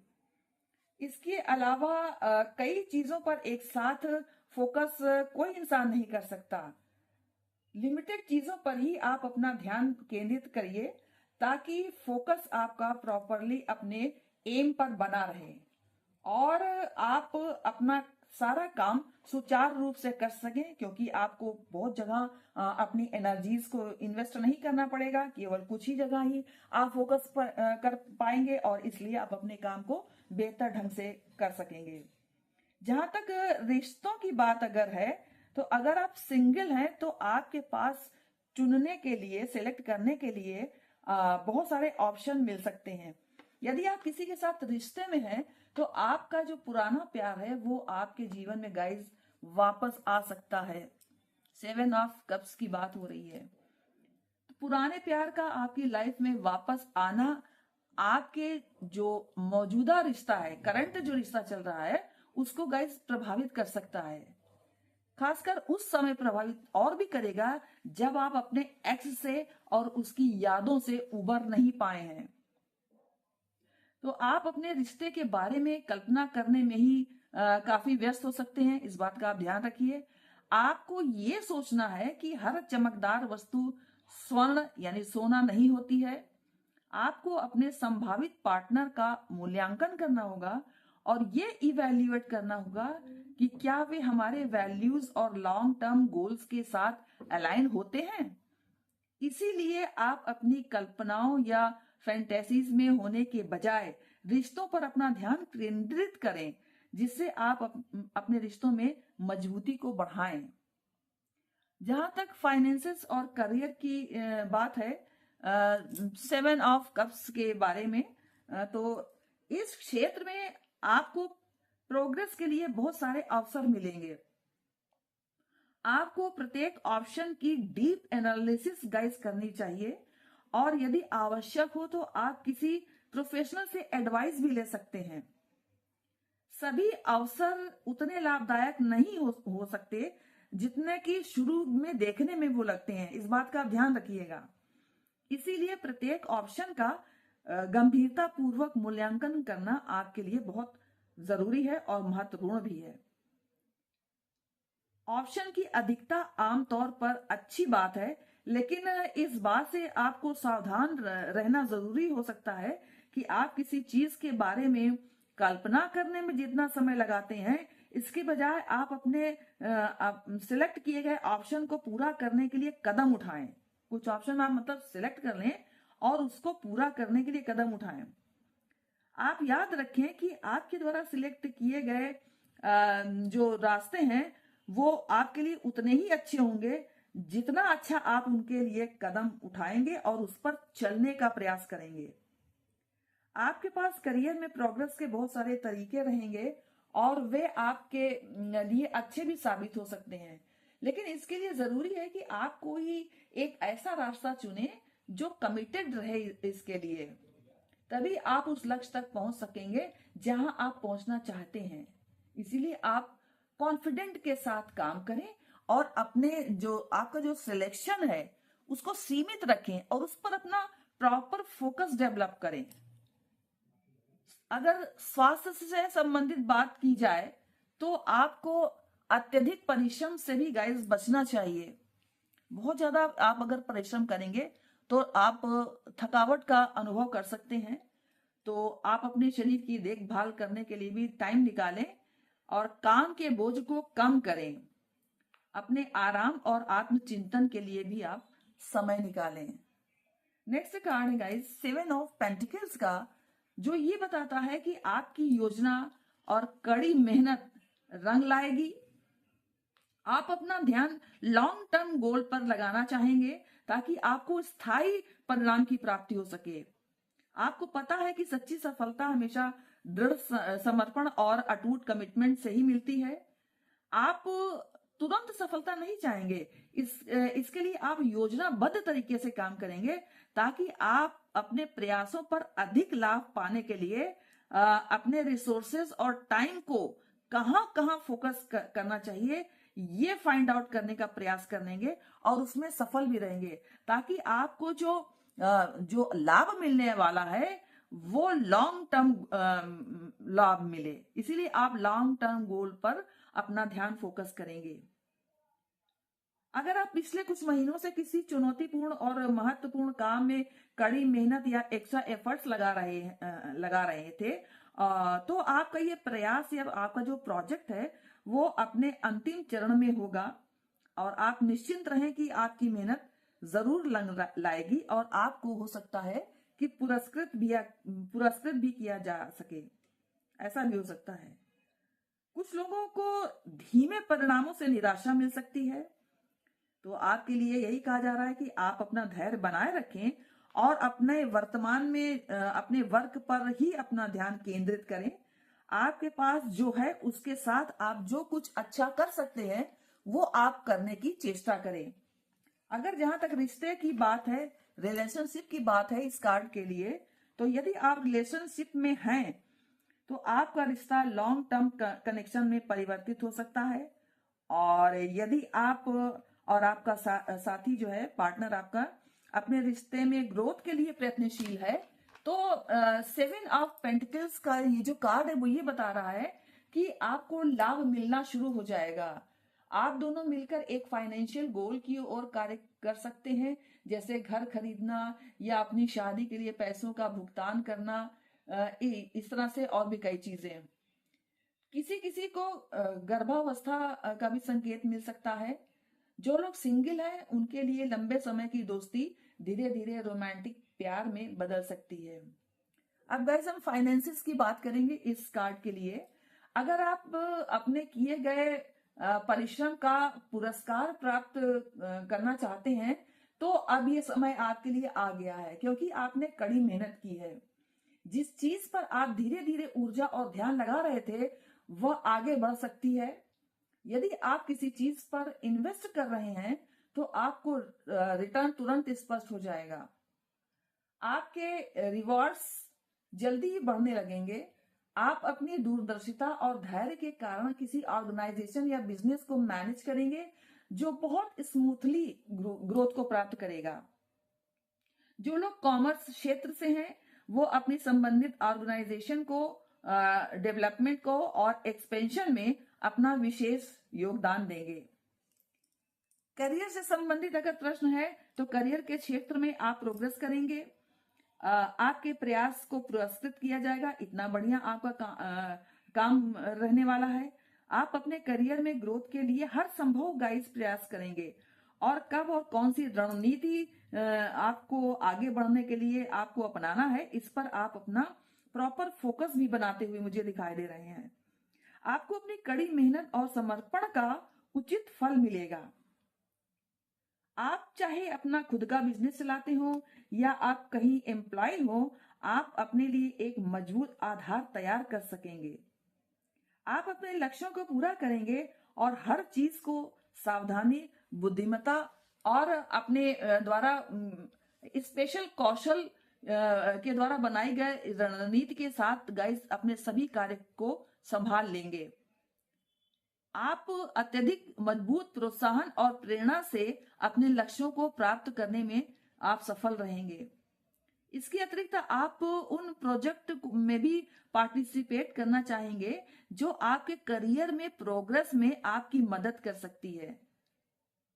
इसके अलावा कई चीजों पर एक साथ फोकस कोई इंसान नहीं कर सकता। लिमिटेड चीजों पर ही आप अपना ध्यान केंद्रित करिए ताकि फोकस आपका प्रॉपरली अपने एम पर बना रहे और आप अपना सारा काम सुचारू रूप से कर सकें, क्योंकि आपको बहुत जगह अपनी एनर्जीज को इन्वेस्ट नहीं करना पड़ेगा, केवल कुछ ही जगह ही आप फोकस कर पाएंगे और इसलिए आप अपने काम को बेहतर ढंग से कर सकेंगे। जहां तक रिश्तों की बात अगर है, तो अगर आप सिंगल हैं तो आपके पास चुनने के लिए, सिलेक्ट करने के लिए बहुत सारे ऑप्शन मिल सकते हैं। यदि आप किसी के साथ रिश्ते में हैं तो आपका जो पुराना प्यार है वो आपके जीवन में गाइज वापस आ सकता है। 7 ऑफ कप्स की बात हो रही है, तो पुराने प्यार का आपकी लाइफ में वापस आना आपके जो मौजूदा रिश्ता है, करंट जो रिश्ता चल रहा है, उसको गाइज प्रभावित कर सकता है। खासकर उस समय प्रभावित और भी करेगा जब आप अपने एक्स से और उसकी यादों से उबर नहीं पाए हैं। तो आप अपने रिश्ते के बारे में कल्पना करने में ही काफी व्यस्त हो सकते हैं, इस बात का आप ध्यान रखिए। आपको ये सोचना है कि हर चमकदार वस्तु स्वर्ण यानी सोना नहीं होती है। आपको अपने संभावित पार्टनर का मूल्यांकन करना होगा और ये इवैल्यूएट करना होगा कि क्या वे हमारे वैल्यूज और लॉन्ग टर्म गोल्स के साथ अलाइन होते हैं। इसीलिए आप अपनी कल्पनाओं या फैंटेसीज में होने के बजाय रिश्तों पर अपना ध्यान केंद्रित करें, जिससे आप अपने रिश्तों में मजबूती को बढ़ाएं। जहां तक फाइनेंसेस और करियर की बात है, 7 ऑफ कप्स के बारे में, तो इस क्षेत्र में आपको प्रोग्रेस के लिए बहुत सारे अवसर मिलेंगे। आपको प्रत्येक ऑप्शन की डीप एनालिसिस गाइस करनी चाहिए, और यदि आवश्यक हो तो आप किसी प्रोफेशनल से एडवाइस भी ले सकते हैं। सभी अवसर उतने लाभदायक नहीं हो सकते जितने कि शुरू में देखने में वो लगते हैं, इस बात का आप ध्यान रखिएगा। इसीलिए प्रत्येक ऑप्शन का गंभीरता पूर्वक मूल्यांकन करना आपके लिए बहुत जरूरी है और महत्वपूर्ण भी है। ऑप्शन की अधिकता आमतौर पर अच्छी बात है, लेकिन इस बात से आपको सावधान रहना जरूरी हो सकता है कि आप किसी चीज के बारे में कल्पना करने में जितना समय लगाते हैं, इसके बजाय आप अपने सिलेक्ट किए गए ऑप्शन को पूरा करने के लिए कदम उठाएं। कुछ ऑप्शन आप मतलब सिलेक्ट कर लें और उसको पूरा करने के लिए कदम उठाएं। आप याद रखें कि आपके द्वारा सिलेक्ट किए गए जो रास्ते हैं वो आपके लिए उतने ही अच्छे होंगे जितना अच्छा आप उनके लिए कदम उठाएंगे और उस पर चलने का प्रयास करेंगे। आपके पास करियर में प्रोग्रेस के बहुत सारे तरीके रहेंगे और वे आपके लिए अच्छे भी साबित हो सकते हैं, लेकिन इसके लिए जरूरी है कि आप कोई एक ऐसा रास्ता चुने जो कमिटेड रहे इसके लिए। तभी आप उस लक्ष्य तक पहुंच सकेंगे जहां आप पहुंचना चाहते हैं। इसीलिए आप कॉन्फिडेंट के साथ काम करें और अपने जो आपका जो सिलेक्शन है उसको सीमित रखें और उस पर अपना प्रॉपर फोकस डेवलप करें। अगर स्वास्थ्य से संबंधित बात की जाए तो आपको अत्यधिक परिश्रम से भी गाइस बचना चाहिए। बहुत ज्यादा आप अगर परिश्रम करेंगे तो आप थकावट का अनुभव कर सकते हैं। तो आप अपने शरीर की देखभाल करने के लिए भी टाइम निकालें और काम के बोझ को कम करें। अपने आराम और आत्मचिंतन के लिए भी आप समय निकालें। नेक्स्ट कार्ड है गाइस 7 ऑफ पेंटिकल्स का, जो ये बताता है कि आपकी योजना और कड़ी मेहनत रंग लाएगी। आप अपना ध्यान लॉन्ग टर्म गोल पर लगाना चाहेंगे ताकि आपको स्थायी परिणाम की प्राप्ति हो सके। आपको पता है कि सच्ची सफलता हमेशा दृढ़ समर्पण और अटूट कमिटमेंट से ही मिलती है। आप तुरंत सफलता नहीं चाहेंगे, इसके लिए आप योजनाबद्ध तरीके से काम करेंगे ताकि आप अपने प्रयासों पर अधिक लाभ पाने के लिए अपने रिसोर्सेज और टाइम को कहां कहां फोकस करना चाहिए ये फाइंड आउट करने का प्रयास करेंगे और उसमें सफल भी रहेंगे, ताकि आपको जो लाभ मिलने वाला है वो लॉन्ग टर्म लाभ मिले। इसीलिए आप लॉन्ग टर्म गोल पर अपना ध्यान फोकस करेंगे। अगर आप पिछले कुछ महीनों से किसी चुनौतीपूर्ण और महत्वपूर्ण काम में कड़ी मेहनत या एक्स्ट्रा एफर्ट्स लगा रहे थे, तो आपका ये प्रयास या आपका जो प्रोजेक्ट है वो अपने अंतिम चरण में होगा और आप निश्चिंत रहें कि आपकी मेहनत जरूर लाएगी और आपको हो सकता है कि पुरस्कृत भी किया जा सके। ऐसा भी हो सकता है। कुछ लोगों को धीमे परिणामों से निराशा मिल सकती है, तो आपके लिए यही कहा जा रहा है कि आप अपना धैर्य बनाए रखें और अपने वर्तमान में अपने वर्क पर ही अपना ध्यान केंद्रित करें। आपके पास जो है उसके साथ आप जो कुछ अच्छा कर सकते हैं वो आप करने की चेष्टा करें। अगर जहां तक रिश्ते की बात है, रिलेशनशिप की बात है इस कार्ड के लिए, तो यदि आप रिलेशनशिप में हैं तो आपका रिश्ता लॉन्ग टर्म कनेक्शन में परिवर्तित हो सकता है। और यदि आप और आपका साथी जो है, पार्टनर आपका, अपने रिश्ते में ग्रोथ के लिए प्रयत्नशील है, तो 7 ऑफ पेंटिकल्स का ये जो कार्ड है वो ये बता रहा है कि आपको लाभ मिलना शुरू हो जाएगा। आप दोनों मिलकर एक फाइनेंशियल गोल की ओर कार्य कर सकते हैं, जैसे घर खरीदना या अपनी शादी के लिए पैसों का भुगतान करना, इस तरह से और भी कई चीजें। किसी किसी को गर्भावस्था का भी संकेत मिल सकता है। जो लोग सिंगल हैं उनके लिए लंबे समय की दोस्ती धीरे धीरे रोमांटिक प्यार में बदल सकती है। अब गाइस हम फाइनेंसिस की बात करेंगे इस कार्ड के लिए। अगर आप अपने किए गए परिश्रम का पुरस्कार प्राप्त करना चाहते हैं तो अब ये समय आपके लिए आ गया है, क्योंकि आपने कड़ी मेहनत की है। जिस चीज पर आप धीरे धीरे ऊर्जा और ध्यान लगा रहे थे वह आगे बढ़ सकती है। यदि आप किसी चीज पर इन्वेस्ट कर रहे हैं तो आपको रिटर्न तुरंत स्पष्ट हो जाएगा। आपके रिवॉर्ड्स जल्दी ही बढ़ने लगेंगे। आप अपनी दूरदर्शिता और धैर्य के कारण किसी ऑर्गेनाइजेशन या बिजनेस को मैनेज करेंगे जो बहुत स्मूथली ग्रोथ को प्राप्त करेगा। जो लोग कॉमर्स क्षेत्र से हैं वो अपनी संबंधित ऑर्गेनाइजेशन को डेवलपमेंट को और एक्सपेंशन में अपना विशेष योगदान देंगे। करियर से संबंधित अगर प्रश्न है तो करियर के क्षेत्र में आप प्रोग्रेस करेंगे। आपके प्रयास को पुरस्कृत किया जाएगा। इतना बढ़िया आपका काम रहने वाला है। आप अपने करियर में ग्रोथ के लिए हर संभव गाइस प्रयास करेंगे और कब और कौन सी रणनीति आपको आगे बढ़ने के लिए आपको अपनाना है इस पर आप अपना प्रॉपर फोकस भी बनाते हुए मुझे दिखाई दे रहे हैं। आपको अपनी कड़ी मेहनत और समर्पण का उचित फल मिलेगा। आप चाहे अपना खुद का बिजनेस चलाते हो या आप कहीं एम्प्लॉय हो, आप अपने लिए एक मजबूत आधार तैयार कर सकेंगे। आप अपने लक्ष्यों को पूरा करेंगे और हर चीज को सावधानी, बुद्धिमत्ता और अपने द्वारा स्पेशल कौशल के द्वारा बनाई गए रणनीति के साथ गाइस अपने सभी कार्य को संभाल लेंगे। आप अत्यधिक मजबूत प्रोत्साहन और प्रेरणा से अपने लक्ष्यों को प्राप्त करने में आप सफल रहेंगे। इसके अतिरिक्त आप उन प्रोजेक्ट में भी पार्टिसिपेट करना चाहेंगे जो आपके करियर में प्रोग्रेस में आपकी मदद कर सकती है।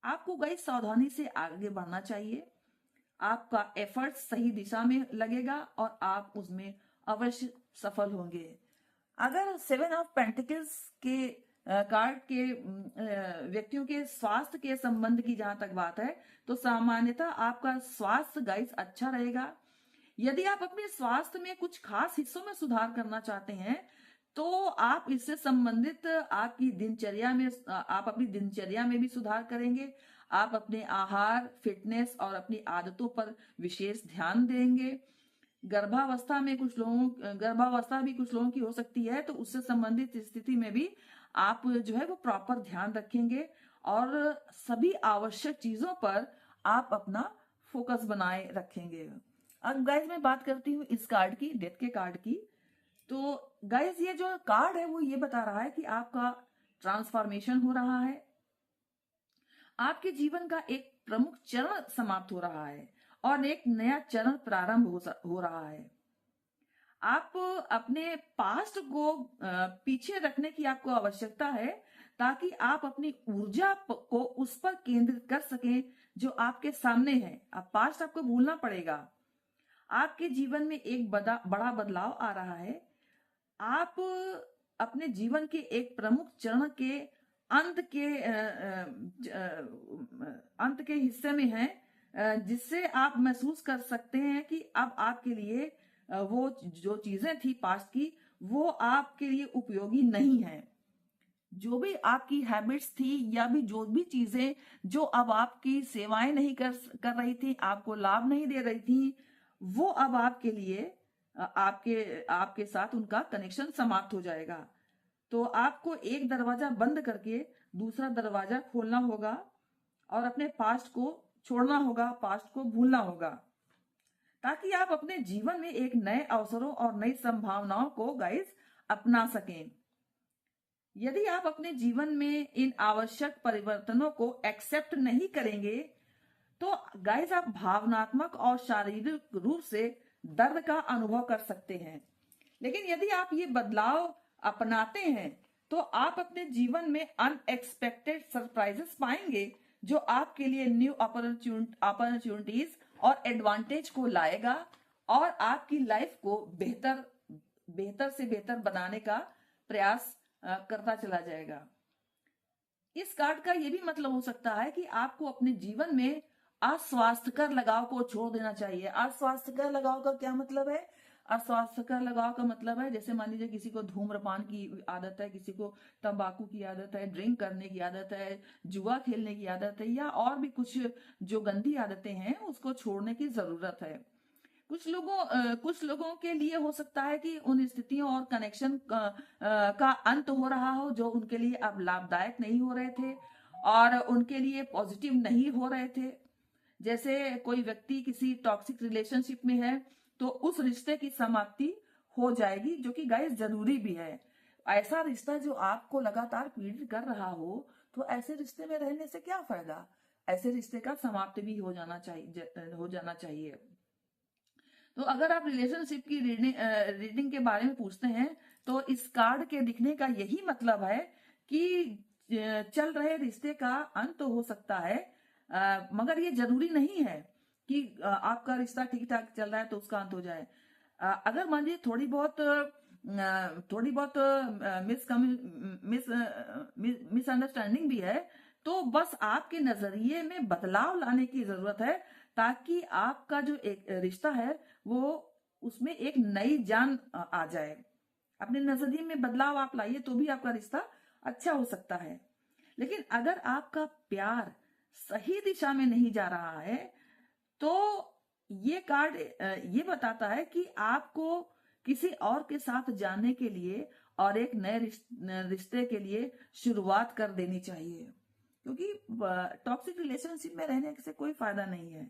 आपको गाइस सावधानी से आगे बढ़ना चाहिए। आपका एफर्ट सही दिशा में लगेगा और आप उसमें अवश्य सफल होंगे। अगर 7 ऑफ पेंटिकल्स के कार्ड के व्यक्तियों के स्वास्थ्य के संबंध की जहां तक बात है तो सामान्यतः आपका स्वास्थ्य गाइस अच्छा रहेगा। यदि आप अपने स्वास्थ्य में कुछ खास हिस्सों में सुधार करना चाहते हैं तो आप इससे संबंधित आपकी दिनचर्या में आप अपनी दिनचर्या में भी सुधार करेंगे। आप अपने आहार, फिटनेस और अपनी आदतों पर विशेष ध्यान देंगे। गर्भावस्था भी कुछ लोगों की हो सकती है तो उससे संबंधित स्थिति में भी आप जो है वो प्रॉपर ध्यान रखेंगे और सभी आवश्यक चीजों पर आप अपना फोकस बनाए रखेंगे। अब गाइज मैं बात करती हूँ इस कार्ड की, डेथ के कार्ड की। तो गाइज ये जो कार्ड है वो ये बता रहा है कि आपका ट्रांसफॉर्मेशन हो रहा है। आपके जीवन का एक प्रमुख चरण समाप्त हो रहा है और एक नया चरण प्रारंभ हो रहा है। आप अपने पास्ट को पीछे रखने की आपको आवश्यकता है ताकि आप अपनी ऊर्जा को उस पर केंद्रित कर सकें जो आपके सामने है। अब पास्ट आपको भूलना पड़ेगा। आपके जीवन में एक बड़ा बदलाव आ रहा है। आप अपने जीवन के एक प्रमुख चरण के अंत के हिस्से में हैं, जिससे आप महसूस कर सकते हैं कि अब आपके लिए वो जो चीजें थी पास्ट की वो आपके लिए उपयोगी नहीं है। जो भी आपकी हैबिट्स थी या भी जो भी चीजें जो अब आपकी सेवाएं नहीं कर रही थी, आपको लाभ नहीं दे रही थी, वो अब आपके लिए आपके साथ उनका कनेक्शन समाप्त हो जाएगा। तो आपको एक दरवाजा बंद करके दूसरा दरवाजा खोलना होगा और अपने पास्ट को छोड़ना होगा, पास्ट को भूलना होगा, ताकि आप अपने जीवन में एक नए अवसरों और नई संभावनाओं को गाइस अपना सकें। यदि आप अपने जीवन में इन आवश्यक परिवर्तनों को एक्सेप्ट नहीं करेंगे तो गाइस आप भावनात्मक और शारीरिक रूप से दर्द का अनुभव कर सकते हैं। लेकिन यदि आप ये बदलाव अपनाते हैं तो आप अपने जीवन में अनएक्सपेक्टेड सरप्राइजेस पाएंगे जो आपके लिए न्यू अपॉर्चुनिटीज और एडवांटेज को लाएगा और आपकी लाइफ को बेहतर से बेहतर बनाने का प्रयास करता चला जाएगा। इस कार्ड का यह भी मतलब हो सकता है कि आपको अपने जीवन में अस्वास्थ्यकर लगाव को छोड़ देना चाहिए। अस्वास्थ्यकर लगाव का क्या मतलब है? और स्वास्थ्य का लगाव का मतलब है, जैसे मान लीजिए किसी को धूम्रपान की आदत है, किसी को तंबाकू की आदत है, ड्रिंक करने की आदत है, जुआ खेलने की आदत है, या और भी कुछ जो गंदी आदतें हैं उसको छोड़ने की जरूरत है। कुछ लोगों के लिए हो सकता है कि उन स्थितियों और कनेक्शन का अंत हो रहा हो जो उनके लिए अब लाभदायक नहीं हो रहे थे और उनके लिए पॉजिटिव नहीं हो रहे थे। जैसे कोई व्यक्ति किसी टॉक्सिक रिलेशनशिप में है तो उस रिश्ते की समाप्ति हो जाएगी, जो कि गाइस जरूरी भी है। ऐसा रिश्ता जो आपको लगातार पीड़ित कर रहा हो तो ऐसे रिश्ते में रहने से क्या फायदा। ऐसे रिश्ते का समाप्ति भी हो जाना चाहिए। तो अगर आप रिलेशनशिप की रीडिंग के बारे में पूछते हैं तो इस कार्ड के दिखने का यही मतलब है कि चल रहे रिश्ते का अंत तो हो सकता है, मगर ये जरूरी नहीं है कि आपका रिश्ता ठीक ठाक चल रहा है तो उसका अंत हो जाए। अगर मान लीजिए थोड़ी बहुत मिसअंडरस्टैंडिंग भी है तो बस आपके नजरिए में बदलाव लाने की जरूरत है, ताकि आपका जो एक रिश्ता है वो उसमें एक नई जान आ जाए। अपने नजरिए में बदलाव आप लाइए तो भी आपका रिश्ता अच्छा हो सकता है। लेकिन अगर आपका प्यार सही दिशा में नहीं जा रहा है तो ये कार्ड ये बताता है कि आपको किसी और के साथ जाने के लिए और एक नए रिश्ते के लिए शुरुआत कर देनी चाहिए, क्योंकि टॉक्सिक रिलेशनशिप में रहने से कोई फायदा नहीं है।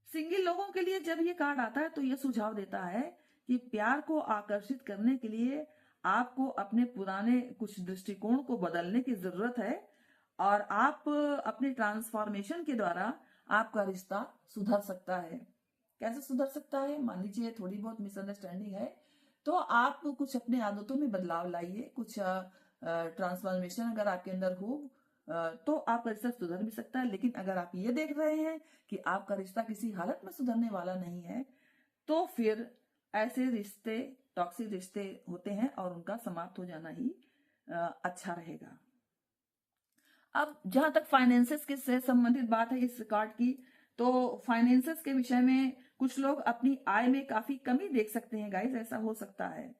सिंगल लोगों के लिए जब ये कार्ड आता है तो ये सुझाव देता है कि प्यार को आकर्षित करने के लिए आपको अपने पुराने कुछ दृष्टिकोण को बदलने की जरूरत है और आप अपने ट्रांसफॉर्मेशन के द्वारा आपका रिश्ता सुधर सकता है। कैसे सुधर सकता है? मान लीजिए थोड़ी बहुत मिसअंडरस्टैंडिंग है तो आप कुछ अपने आदतों में बदलाव लाइए, कुछ ट्रांसफॉर्मेशन अगर आपके अंदर हो तो आपका रिश्ता सुधर भी सकता है। लेकिन अगर आप ये देख रहे हैं कि आपका रिश्ता किसी हालत में सुधरने वाला नहीं है तो फिर ऐसे रिश्ते टॉक्सिक रिश्ते होते हैं और उनका समाप्त हो जाना ही अच्छा रहेगा। अब जहां तक फाइनेंसेस के से संबंधित बात है इस कार्ड की, तो फाइनेंसेस के विषय में कुछ लोग अपनी आय में काफी कमी देख सकते हैं गाइस, ऐसा हो सकता है।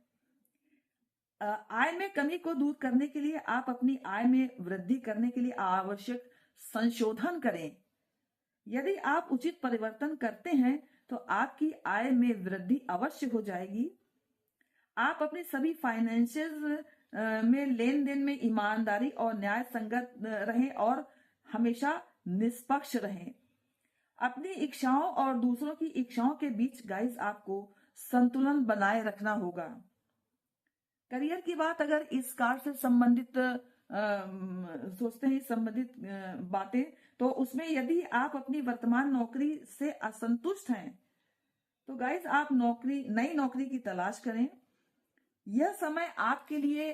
आय में कमी को दूर करने के लिए आप अपनी आय में वृद्धि करने के लिए आवश्यक संशोधन करें। यदि आप उचित परिवर्तन करते हैं तो आपकी आय में वृद्धि अवश्य हो जाएगी। आप अपनी सभी फाइनेंशियल में लेन देन में ईमानदारी और न्याय संगत रहें और हमेशा निष्पक्ष रहें। अपनी इच्छाओं और दूसरों की इच्छाओं के बीच गाइस आपको संतुलन बनाए रखना होगा। करियर की बात अगर इस कार्ड से संबंधित सोचते हैं संबंधित बातें, तो उसमें यदि आप अपनी वर्तमान नौकरी से असंतुष्ट हैं तो गाइस आप नई नौकरी की तलाश करें। यह समय आपके लिए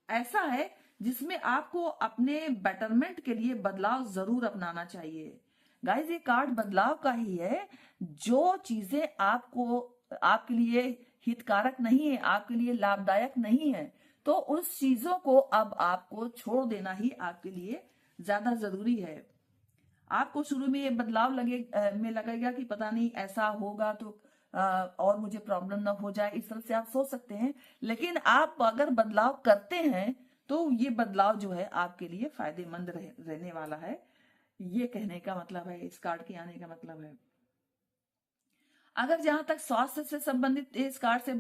ऐसा है जिसमें आपको अपने बेटरमेंट के लिए बदलाव जरूर अपनाना चाहिए। गाइस ये कार्ड बदलाव का ही है। जो चीजें आपके लिए हितकारक नहीं है, आपके लिए लाभदायक नहीं है, तो उस चीजों को अब आपको छोड़ देना ही आपके लिए ज्यादा जरूरी है। आपको शुरू में ये बदलाव लगेगा कि पता नहीं ऐसा होगा तो और मुझे प्रॉब्लम ना हो जाए, इस तरह से आप सोच सकते हैं। लेकिन आप अगर बदलाव करते हैं तो ये बदलाव जो है आपके लिए फायदेमंद रहने वाला है। ये कहने का मतलब है, इस कार्ड के आने का मतलब है। अगर जहां तक स्वास्थ्य से संबंधित इस कार्ड से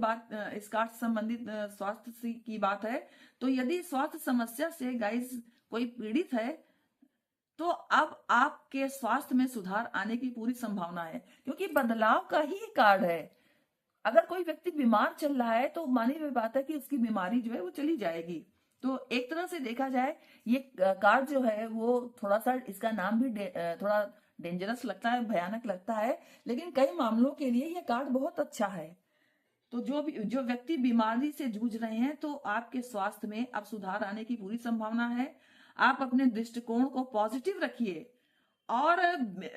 संबंधित स्वास्थ्य की बात है, तो यदि स्वास्थ्य समस्या से गाइस कोई पीड़ित है तो अब आपके स्वास्थ्य में सुधार आने की पूरी संभावना है, क्योंकि बदलाव का ही कार्ड है। अगर कोई व्यक्ति बीमार चल रहा है तो मानी हुई बात है कि उसकी बीमारी जो है वो चली जाएगी। तो एक तरह से देखा जाए ये कार्ड जो है वो थोड़ा सा, इसका नाम भी थोड़ा डेंजरस लगता है, भयानक लगता है, लेकिन कई मामलों के लिए ये कार्ड बहुत अच्छा है। तो जो व्यक्ति बीमारी से जूझ रहे हैं तो आपके स्वास्थ्य में अब सुधार आने की पूरी संभावना है। आप अपने दृष्टिकोण को पॉजिटिव रखिए और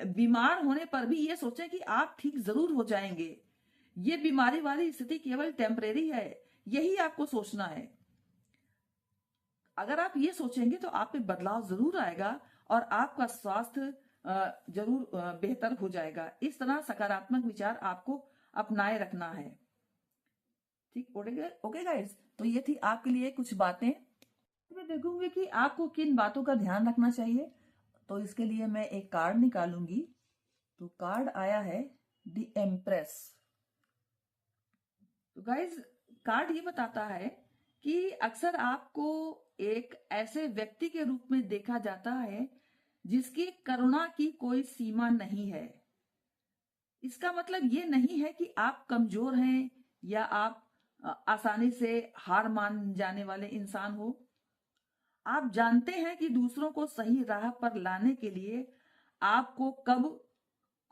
बीमार होने पर भी ये सोचें कि आप ठीक जरूर हो जाएंगे। ये बीमारी वाली स्थिति केवल टेम्परेरी है, यही आपको सोचना है। अगर आप ये सोचेंगे तो आप पे बदलाव जरूर आएगा और आपका स्वास्थ्य जरूर बेहतर हो जाएगा। इस तरह सकारात्मक विचार आपको अपनाए रखना है। ठीक, ओके गाइस, तो ये थी आपके लिए कुछ बातें। मैं देखूंगी कि आपको किन बातों का ध्यान रखना चाहिए, तो इसके लिए मैं एक कार्ड निकालूंगी। तो कार्ड आया है द एम्प्रेस। तो गाइज, कार्ड ये बताता है कि अक्सर आपको एक ऐसे व्यक्ति के रूप में देखा जाता है जिसकी करुणा की कोई सीमा नहीं है। इसका मतलब ये नहीं है कि आप कमजोर हैं या आप आसानी से हार मान जाने वाले इंसान हो। आप जानते हैं कि दूसरों को सही राह पर लाने के लिए आपको कब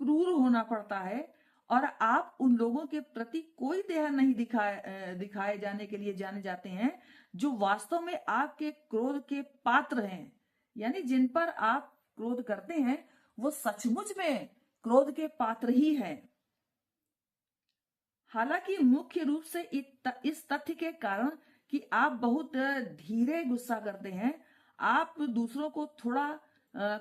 क्रूर होना पड़ता है, और आप उन लोगों के प्रति कोई दया नहीं दिखाए जाने के लिए जाने जाते हैं जो वास्तव में आपके क्रोध के पात्र हैं। यानी जिन पर आप क्रोध करते हैं वो सचमुच में क्रोध के पात्र ही हैं। हालांकि मुख्य रूप से इस तथ्य के कारण कि आप बहुत धीरे गुस्सा करते हैं, आप दूसरों को थोड़ा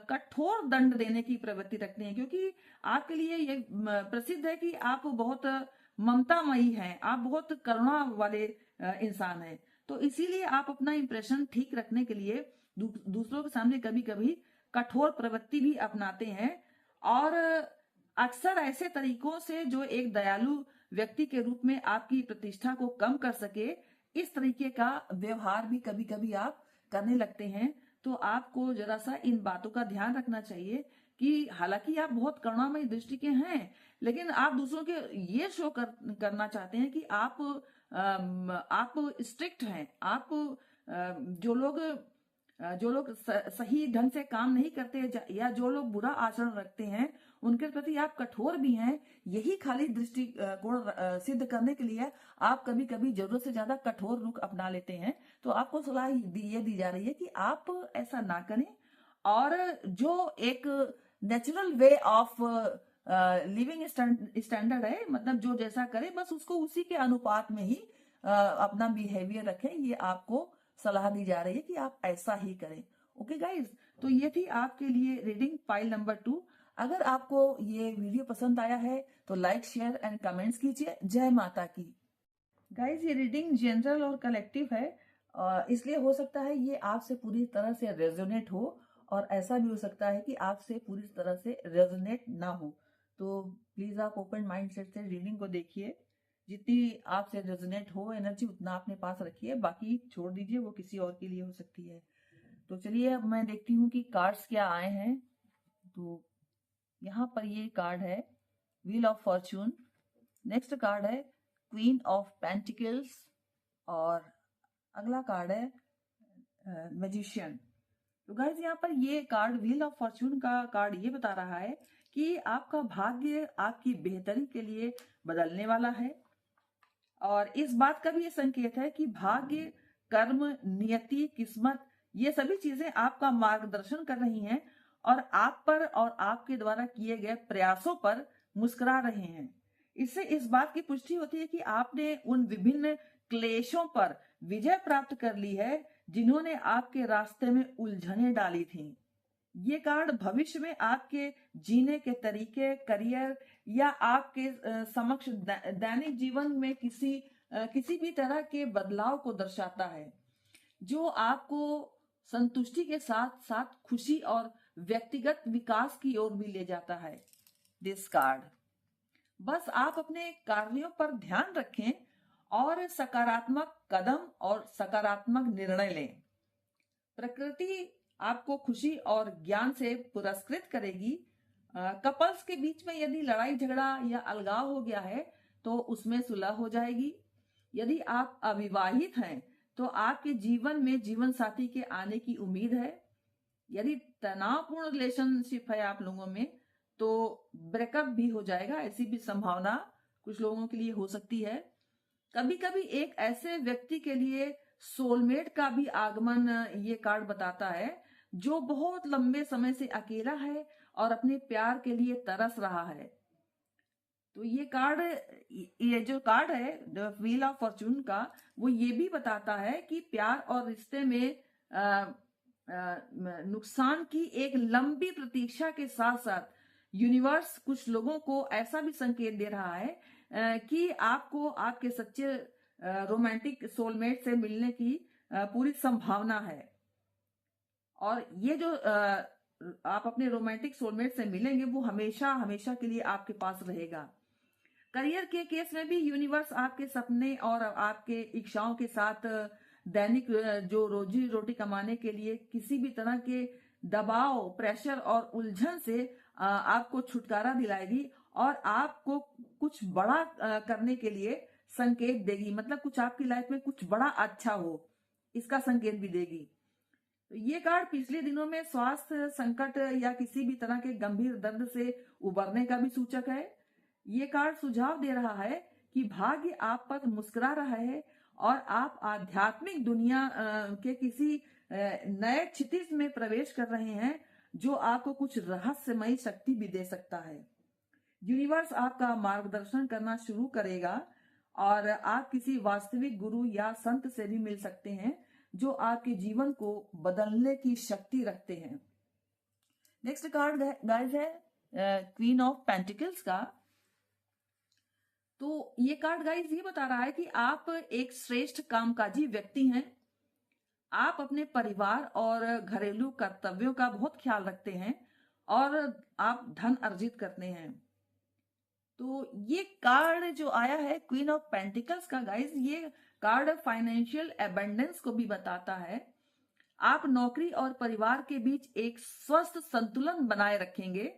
कठोर दंड देने की प्रवृत्ति रखते हैं, क्योंकि आपके लिए ये प्रसिद्ध है कि आप बहुत ममतामयी हैं, आप बहुत करुणा वाले इंसान हैं। तो इसीलिए आप अपना इंप्रेशन ठीक रखने के लिए दूसरों के सामने कभी कभी कठोर प्रवृत्ति भी अपनाते हैं, और अक्सर ऐसे तरीकों से जो एक दयालु व्यक्ति के रूप में आपकी प्रतिष्ठा को कम कर सके, इस तरीके का व्यवहार भी कभी कभी आप करने लगते हैं। तो आपको जरा सा इन बातों का ध्यान रखना चाहिए कि हालांकि आप बहुत करुणामयी दृष्टि के हैं, लेकिन आप दूसरों के ये शो करना चाहते हैं कि आप स्ट्रिक्ट हैं। आप जो लोग सही ढंग से काम नहीं करते या जो लोग बुरा आचरण रखते हैं उनके प्रति आप कठोर भी हैं। यही खाली दृष्टिकोण सिद्ध करने के लिए आप कभी कभी जरूरत से ज्यादा कठोर रुख अपना लेते हैं। तो आपको सलाह ये दी जा रही है कि आप ऐसा ना करें, और जो एक natural way of living standard है, मतलब जो जैसा करे बस उसको उसी के अनुपात में ही अपना बिहेवियर रखें, ये आपको सलाह दी जा रही है कि आप ऐसा ही करें। ओके गाइज, तो ये थी आपके लिए रीडिंग पाइल नंबर 2। अगर आपको ये वीडियो पसंद आया है तो लाइक, शेयर एंड कमेंट्स कीजिए। जय माता की। गाइज, ये रीडिंग जनरल और कलेक्टिव है, इसलिए हो सकता है ये आपसे पूरी तरह से रेजोनेट हो, और ऐसा भी हो सकता है कि आपसे पूरी तरह से रेजोनेट ना हो। तो प्लीज आप ओपन माइंडसेट से रीडिंग को देखिए। जितनी आपसे रेजोनेट हो एनर्जी उतना अपने पास रखिए, बाकी छोड़ दीजिए, वो किसी और के लिए हो सकती है। तो चलिए अब मैं देखती हूँ कि कार्ड्स क्या आए हैं। तो यहाँ पर ये कार्ड है wheel of Fortune. Next card है क्वीन ऑफ पेंटिकल्स, और अगला कार्ड है मैजिशियन। तो गाइस, यहाँ पर ये कार्ड व्हील ऑफ फॉर्चून का कार्ड ये बता रहा है कि आपका भाग्य आपकी बेहतरी के लिए बदलने वाला है, और इस बात का भी ये संकेत है कि भाग्य, कर्म, नियति, किस्मत, ये सभी चीजें आपका मार्गदर्शन कर रही हैं और आप पर और आपके द्वारा किए गए प्रयासों पर मुस्कुरा रहे हैं। इससे इस बात की पुष्टि होती है कि आपने उन विभिन्न क्लेशों पर विजय प्राप्त कर ली है जिन्होंने आपके रास्ते में उलझने डाली थी। ये कार्ड भविष्य में आपके जीने के तरीके, करियर या आपके समक्ष दैनिक जीवन में किसी भी तरह के बदलाव को दर्शाता है, जो आपको संतुष्टि के साथ साथ खुशी और व्यक्तिगत विकास की ओर भी ले जाता है। दिस कार्ड, बस आप अपने कार्यों पर ध्यान रखें और सकारात्मक कदम और सकारात्मक निर्णय लें। प्रकृति आपको खुशी और ज्ञान से पुरस्कृत करेगी। कपल्स के बीच में यदि लड़ाई झगड़ा या अलगाव हो गया है तो उसमें सुलह हो जाएगी। यदि आप अविवाहित हैं तो आपके जीवन में जीवन साथी के आने की उम्मीद है। यदि तनावपूर्ण रिलेशनशिप है आप लोगों में तो ब्रेकअप भी हो जाएगा, ऐसी भी संभावना कुछ लोगों के लिए हो सकती है। कभी कभी एक ऐसे व्यक्ति के लिए सोलमेट का भी आगमन ये कार्ड बताता है जो बहुत लंबे समय से अकेला है और अपने प्यार के लिए तरस रहा है। तो ये जो कार्ड है व्हील ऑफ फॉर्चून का, वो ये भी बताता है कि प्यार और रिश्ते में नुकसान की एक लंबी प्रतीक्षा के साथ साथ यूनिवर्स कुछ लोगों को ऐसा भी संकेत दे रहा है कि आपको आपके सच्चे रोमांटिक सोलमेट से मिलने की पूरी संभावना है। और ये जो आप अपने रोमांटिक सोलमेट से मिलेंगे वो हमेशा हमेशा के लिए आपके पास रहेगा। करियर के केस में भी यूनिवर्स आपके सपने और आपके इच्छाओं के साथ दैनिक जो रोजी रोटी कमाने के लिए किसी भी तरह के दबाव, प्रेशर और उलझन से आपको छुटकारा दिलाएगी और आपको कुछ बड़ा करने के लिए संकेत देगी। मतलब कुछ आपकी लाइफ में कुछ बड़ा अच्छा हो, इसका संकेत भी देगी। तो ये कार्ड पिछले दिनों में स्वास्थ्य संकट या किसी भी तरह के गंभीर दर्द से उबरने का भी सूचक है। ये कार्ड सुझाव दे रहा है कि भाग्य आप पर मुस्कुरा रहा है और आप आध्यात्मिक दुनिया के किसी नए क्षितिज में प्रवेश कर रहे हैं जो आपको कुछ रहस्यमयी शक्ति भी दे सकता है। यूनिवर्स आपका मार्गदर्शन करना शुरू करेगा और आप किसी वास्तविक गुरु या संत से भी मिल सकते हैं जो आपके जीवन को बदलने की शक्ति रखते हैं। नेक्स्ट कार्ड गाइस है क्वीन ऑफ पेंटिकल्स का। तो ये कार्ड गाइस ये बता रहा है कि आप एक श्रेष्ठ कामकाजी व्यक्ति हैं। आप अपने परिवार और घरेलू कर्तव्यों का बहुत ख्याल रखते हैं और आप धन अर्जित करते हैं। तो ये कार्ड जो आया है क्वीन ऑफ पेंटिकल्स का गाइस, ये कार्ड फाइनेंशियल एबंडेंस को भी बताता है। आप नौकरी और परिवार के बीच एक स्वस्थ संतुलन बनाए रखेंगे।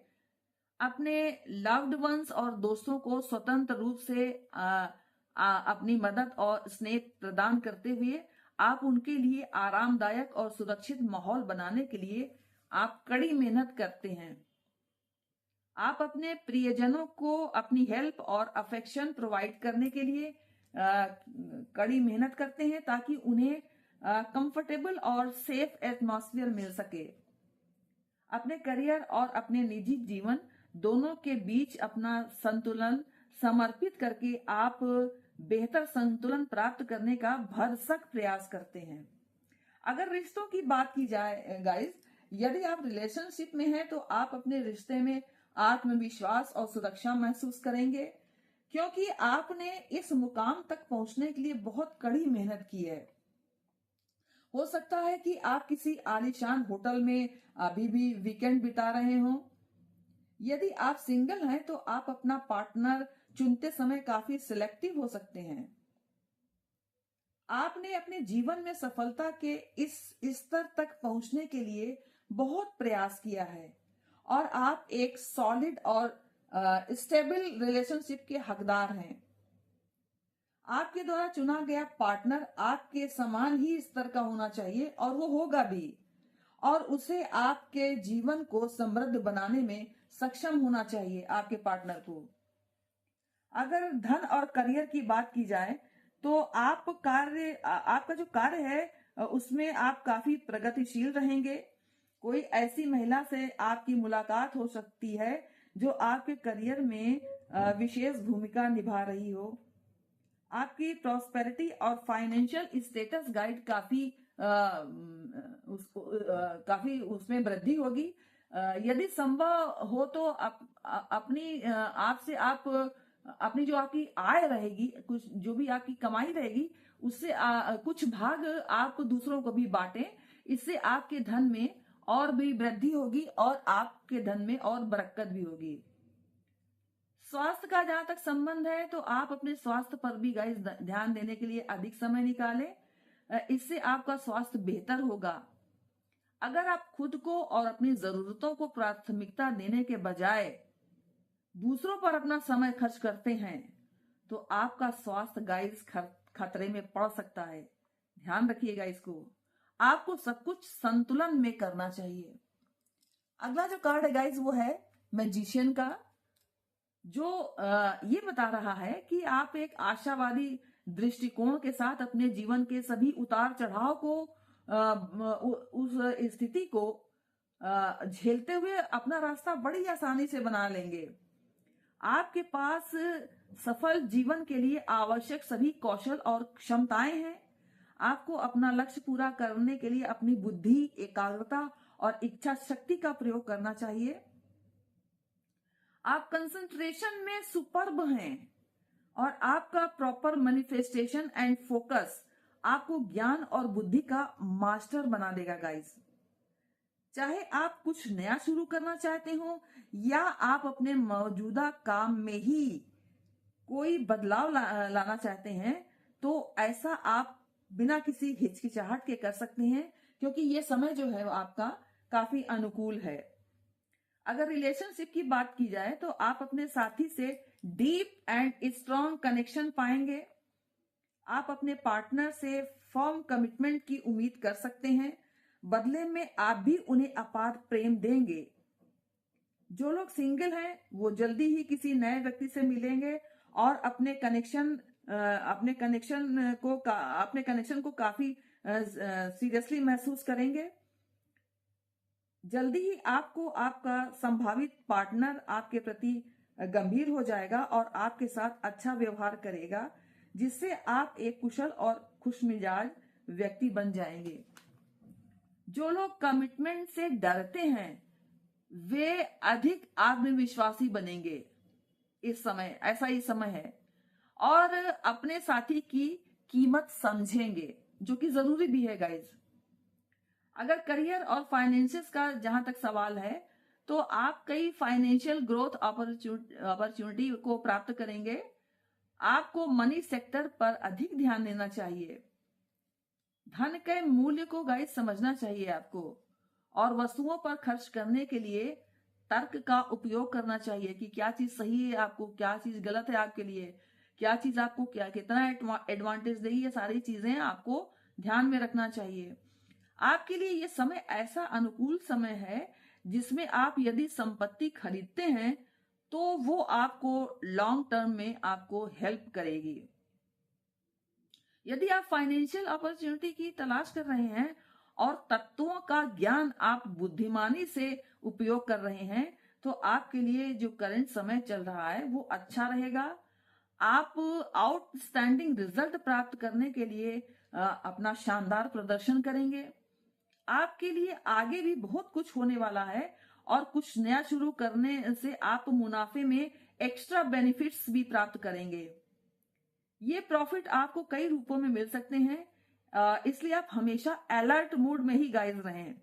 अपने लव्ड वंस और दोस्तों को स्वतंत्र रूप से अपनी मदद और स्नेह प्रदान करते हुए आप उनके लिए आरामदायक और सुरक्षित माहौल बनाने के लिए आप कड़ी मेहनत करते हैं। आप अपने प्रियजनों को अपनी हेल्प और अफेक्शन प्रोवाइड करने के लिए कड़ी मेहनत करते हैं ताकि उन्हें कंफर्टेबल और सेफ एटमॉस्फेयर मिल सके। अपने करियर और अपने निजी जीवन दोनों के बीच अपना संतुलन समर्पित करके आप बेहतर संतुलन प्राप्त करने का भरसक प्रयास करते हैं। अगर रिश्तों की बात की जाए गाइस, यदि आप रिलेशनशिप में हैं तो आप अपने रिश्ते में आत्मविश्वास और सुरक्षा महसूस करेंगे क्योंकि आपने इस मुकाम तक पहुंचने के लिए बहुत कड़ी मेहनत की है। हो सकता है कि आप किसी आलीशान होटल में अभी भी वीकेंड बिता रहे हों। यदि आप सिंगल हैं तो आप अपना पार्टनर चुनते समय काफी सिलेक्टिव हो सकते हैं। आपने अपने जीवन में सफलता के इस स्तर तक पहुंचने के लिए बहुत प्रयास किया है और आप एक सॉलिड और स्टेबल रिलेशनशिप के हकदार हैं। आपके द्वारा चुना गया पार्टनर आपके समान ही स्तर का होना चाहिए और वो होगा भी, और उसे आपके जीवन को समृद्ध बनाने में सक्षम होना चाहिए आपके पार्टनर को। अगर धन और करियर की बात की जाए तो आपका जो कार्य है उसमें आप काफी प्रगतिशील रहेंगे। कोई ऐसी महिला से आपकी मुलाकात हो सकती है जो आपके करियर में विशेष भूमिका निभा रही हो। आपकी प्रॉस्पेरिटी और फाइनेंशियल स्टेटस गाइड काफी उसमें वृद्धि होगी। यदि संभव हो तो अपनी जो आपकी आय रहेगी, कुछ जो भी आपकी कमाई रहेगी उससे कुछ भाग आप दूसरों को भी बांटें। इससे आपके धन में और भी वृद्धि होगी और आपके धन में और बरकत भी होगी। स्वास्थ्य का जहां तक संबंध है तो आप अपने स्वास्थ्य पर भी गाइस ध्यान देने के लिए अधिक समय निकालें। इससे आपका स्वास्थ्य बेहतर होगा। अगर आप खुद को और अपनी जरूरतों को प्राथमिकता देने के बजाय दूसरों पर अपना समय खर्च करते हैं तो आपका स्वास्थ्य गाइस खतरे में पड़ सकता है। ध्यान रखिएगा इसको। आपको सब कुछ संतुलन में करना चाहिए। अगला जो कार्ड है गाइस वो है मैजिशियन का, जो ये बता रहा है कि आप एक आशावादी दृष्टिकोण के साथ अपने जीवन के सभी उतार चढ़ाव को उस स्थिति को झेलते हुए अपना रास्ता बड़ी आसानी से बना लेंगे। आपके पास सफल जीवन के लिए आवश्यक सभी कौशल और क्षमताएं हैं। आपको अपना लक्ष्य पूरा करने के लिए अपनी बुद्धि, एकाग्रता और इच्छा शक्ति का प्रयोग करना चाहिए। आप कंसंट्रेशन में सुपर्ब हैं और आपका प्रॉपर मैनिफेस्टेशन एंड फोकस आपको ज्ञान और बुद्धि का मास्टर बना देगा गाइस। चाहे आप कुछ नया शुरू करना चाहते हो या आप अपने मौजूदा काम में ही कोई बदलाव लाना चाहते हैं, तो ऐसा आप बिना किसी हिचकिचाहट के कर सकते हैं, क्योंकि ये समय जो है वो आपका काफी अनुकूल है। अगर रिलेशनशिप की बात की जाए तो आप अपने साथी से डीप एंड स्ट्रॉन्ग कनेक्शन पाएंगे। आप अपने पार्टनर से फर्म कमिटमेंट की उम्मीद कर सकते हैं, बदले में आप भी उन्हें अपार प्रेम देंगे। जो लोग सिंगल हैं वो जल्दी ही किसी नए व्यक्ति से मिलेंगे और अपने कनेक्शन को काफी सीरियसली महसूस करेंगे। जल्दी ही आपको आपका संभावित पार्टनर आपके प्रति गंभीर हो जाएगा और आपके साथ अच्छा व्यवहार करेगा, जिससे आप एक कुशल और खुशमिजाज व्यक्ति बन जाएंगे। जो लोग कमिटमेंट से डरते हैं वे अधिक आत्मविश्वासी बनेंगे। इस समय ऐसा ही समय है, और अपने साथी की कीमत समझेंगे, जो कि जरूरी भी है गाइज। अगर करियर और फाइनेंसिस का जहां तक सवाल है, तो आप कई फाइनेंशियल ग्रोथ अपॉर्चुनिटी को प्राप्त करेंगे। आपको मनी सेक्टर पर अधिक ध्यान देना चाहिए। धन के मूल्य को गाइस समझना चाहिए आपको, और वस्तुओं पर खर्च करने के लिए तर्क का उपयोग करना चाहिए कि क्या चीज सही है आपको, क्या चीज गलत है आपके लिए, क्या चीज आपको कितना एडवांटेज देगी। ये सारी चीजें आपको ध्यान में रखना चाहिए। आपके लिए ये समय ऐसा अनुकूल समय है जिसमें आप यदि संपत्ति खरीदते हैं तो वो आपको लॉन्ग टर्म में आपको हेल्प करेगी। यदि आप फाइनेंशियल अपॉर्चुनिटी की तलाश कर रहे हैं और तत्वों का ज्ञान आप बुद्धिमानी से उपयोग कर रहे हैं, तो आपके लिए जो करंट समय चल रहा है वो अच्छा रहेगा। आप आउटस्टैंडिंग रिजल्ट प्राप्त करने के लिए अपना शानदार प्रदर्शन करेंगे। आपके लिए आगे भी बहुत कुछ होने वाला है, और कुछ नया शुरू करने से आप मुनाफे में एक्स्ट्रा बेनिफिट्स भी प्राप्त करेंगे। ये प्रॉफिट आपको कई रूपों में मिल सकते हैं, इसलिए आप हमेशा अलर्ट मोड में ही गाइज रहें।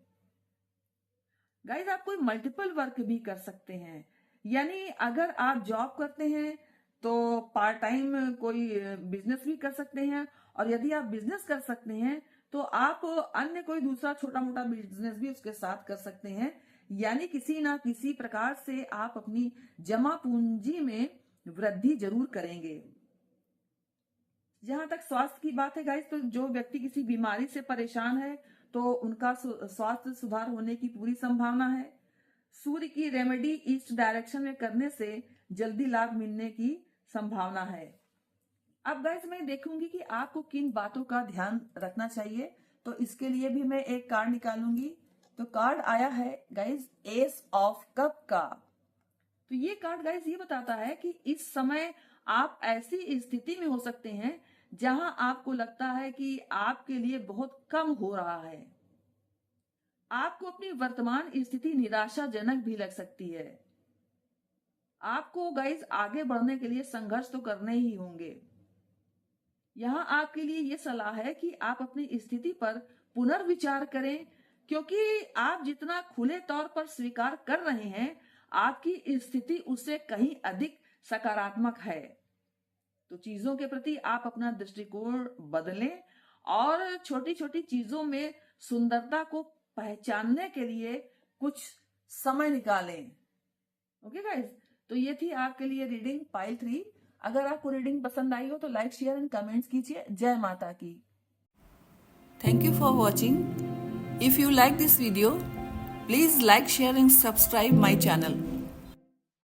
गाइज, आप कोई मल्टीपल वर्क भी कर सकते हैं, यानी अगर आप जॉब करते हैं तो पार्ट टाइम कोई बिजनेस भी कर सकते हैं, और यदि आप बिजनेस कर सकते हैं तो आप अन्य कोई दूसरा छोटा मोटा बिजनेस भी उसके साथ कर सकते हैं। यानी किसी ना किसी प्रकार से आप अपनी जमा पूंजी में वृद्धि जरूर करेंगे। जहां तक स्वास्थ्य की बात है गाइस, तो जो व्यक्ति किसी बीमारी से परेशान है तो उनका स्वास्थ्य सुधार होने की पूरी संभावना है। सूर्य की रेमेडी ईस्ट डायरेक्शन में करने से जल्दी लाभ मिलने की संभावना है। अब गाइस, मैं देखूंगी कि आपको किन बातों का ध्यान रखना चाहिए, तो इसके लिए भी मैं एक कार्ड निकालूंगी। तो कार्ड आया है गाइस एस ऑफ कप का। तो ये कार्ड गाइस ये बताता है कि इस समय आप ऐसी स्थिति में हो सकते हैं जहां आपको लगता है कि आपके लिए बहुत कम हो रहा है। आपको अपनी वर्तमान स्थिति निराशाजनक भी लग सकती है। आपको गाइस आगे बढ़ने के लिए संघर्ष तो करने ही होंगे। यहां आपके लिए यह सलाह है कि आप अपनी स्थिति पर पुनर्विचार करें, क्योंकि आप जितना खुले तौर पर स्वीकार कर रहे हैं, आपकी स्थिति उससे कहीं अधिक सकारात्मक है। तो चीजों के प्रति आप अपना दृष्टिकोण बदलें और छोटी छोटी चीजों में सुंदरता को पहचानने के लिए कुछ समय निकालें। ओके गाइस, तो ये थी आपके लिए रीडिंग पाइल 3। अगर आपको रीडिंग पसंद आई हो तो लाइक, शेयर एंड कमेंट्स कीजिए। जय माता की। Thank you for watching. If you like this video, please like, share and subscribe my channel.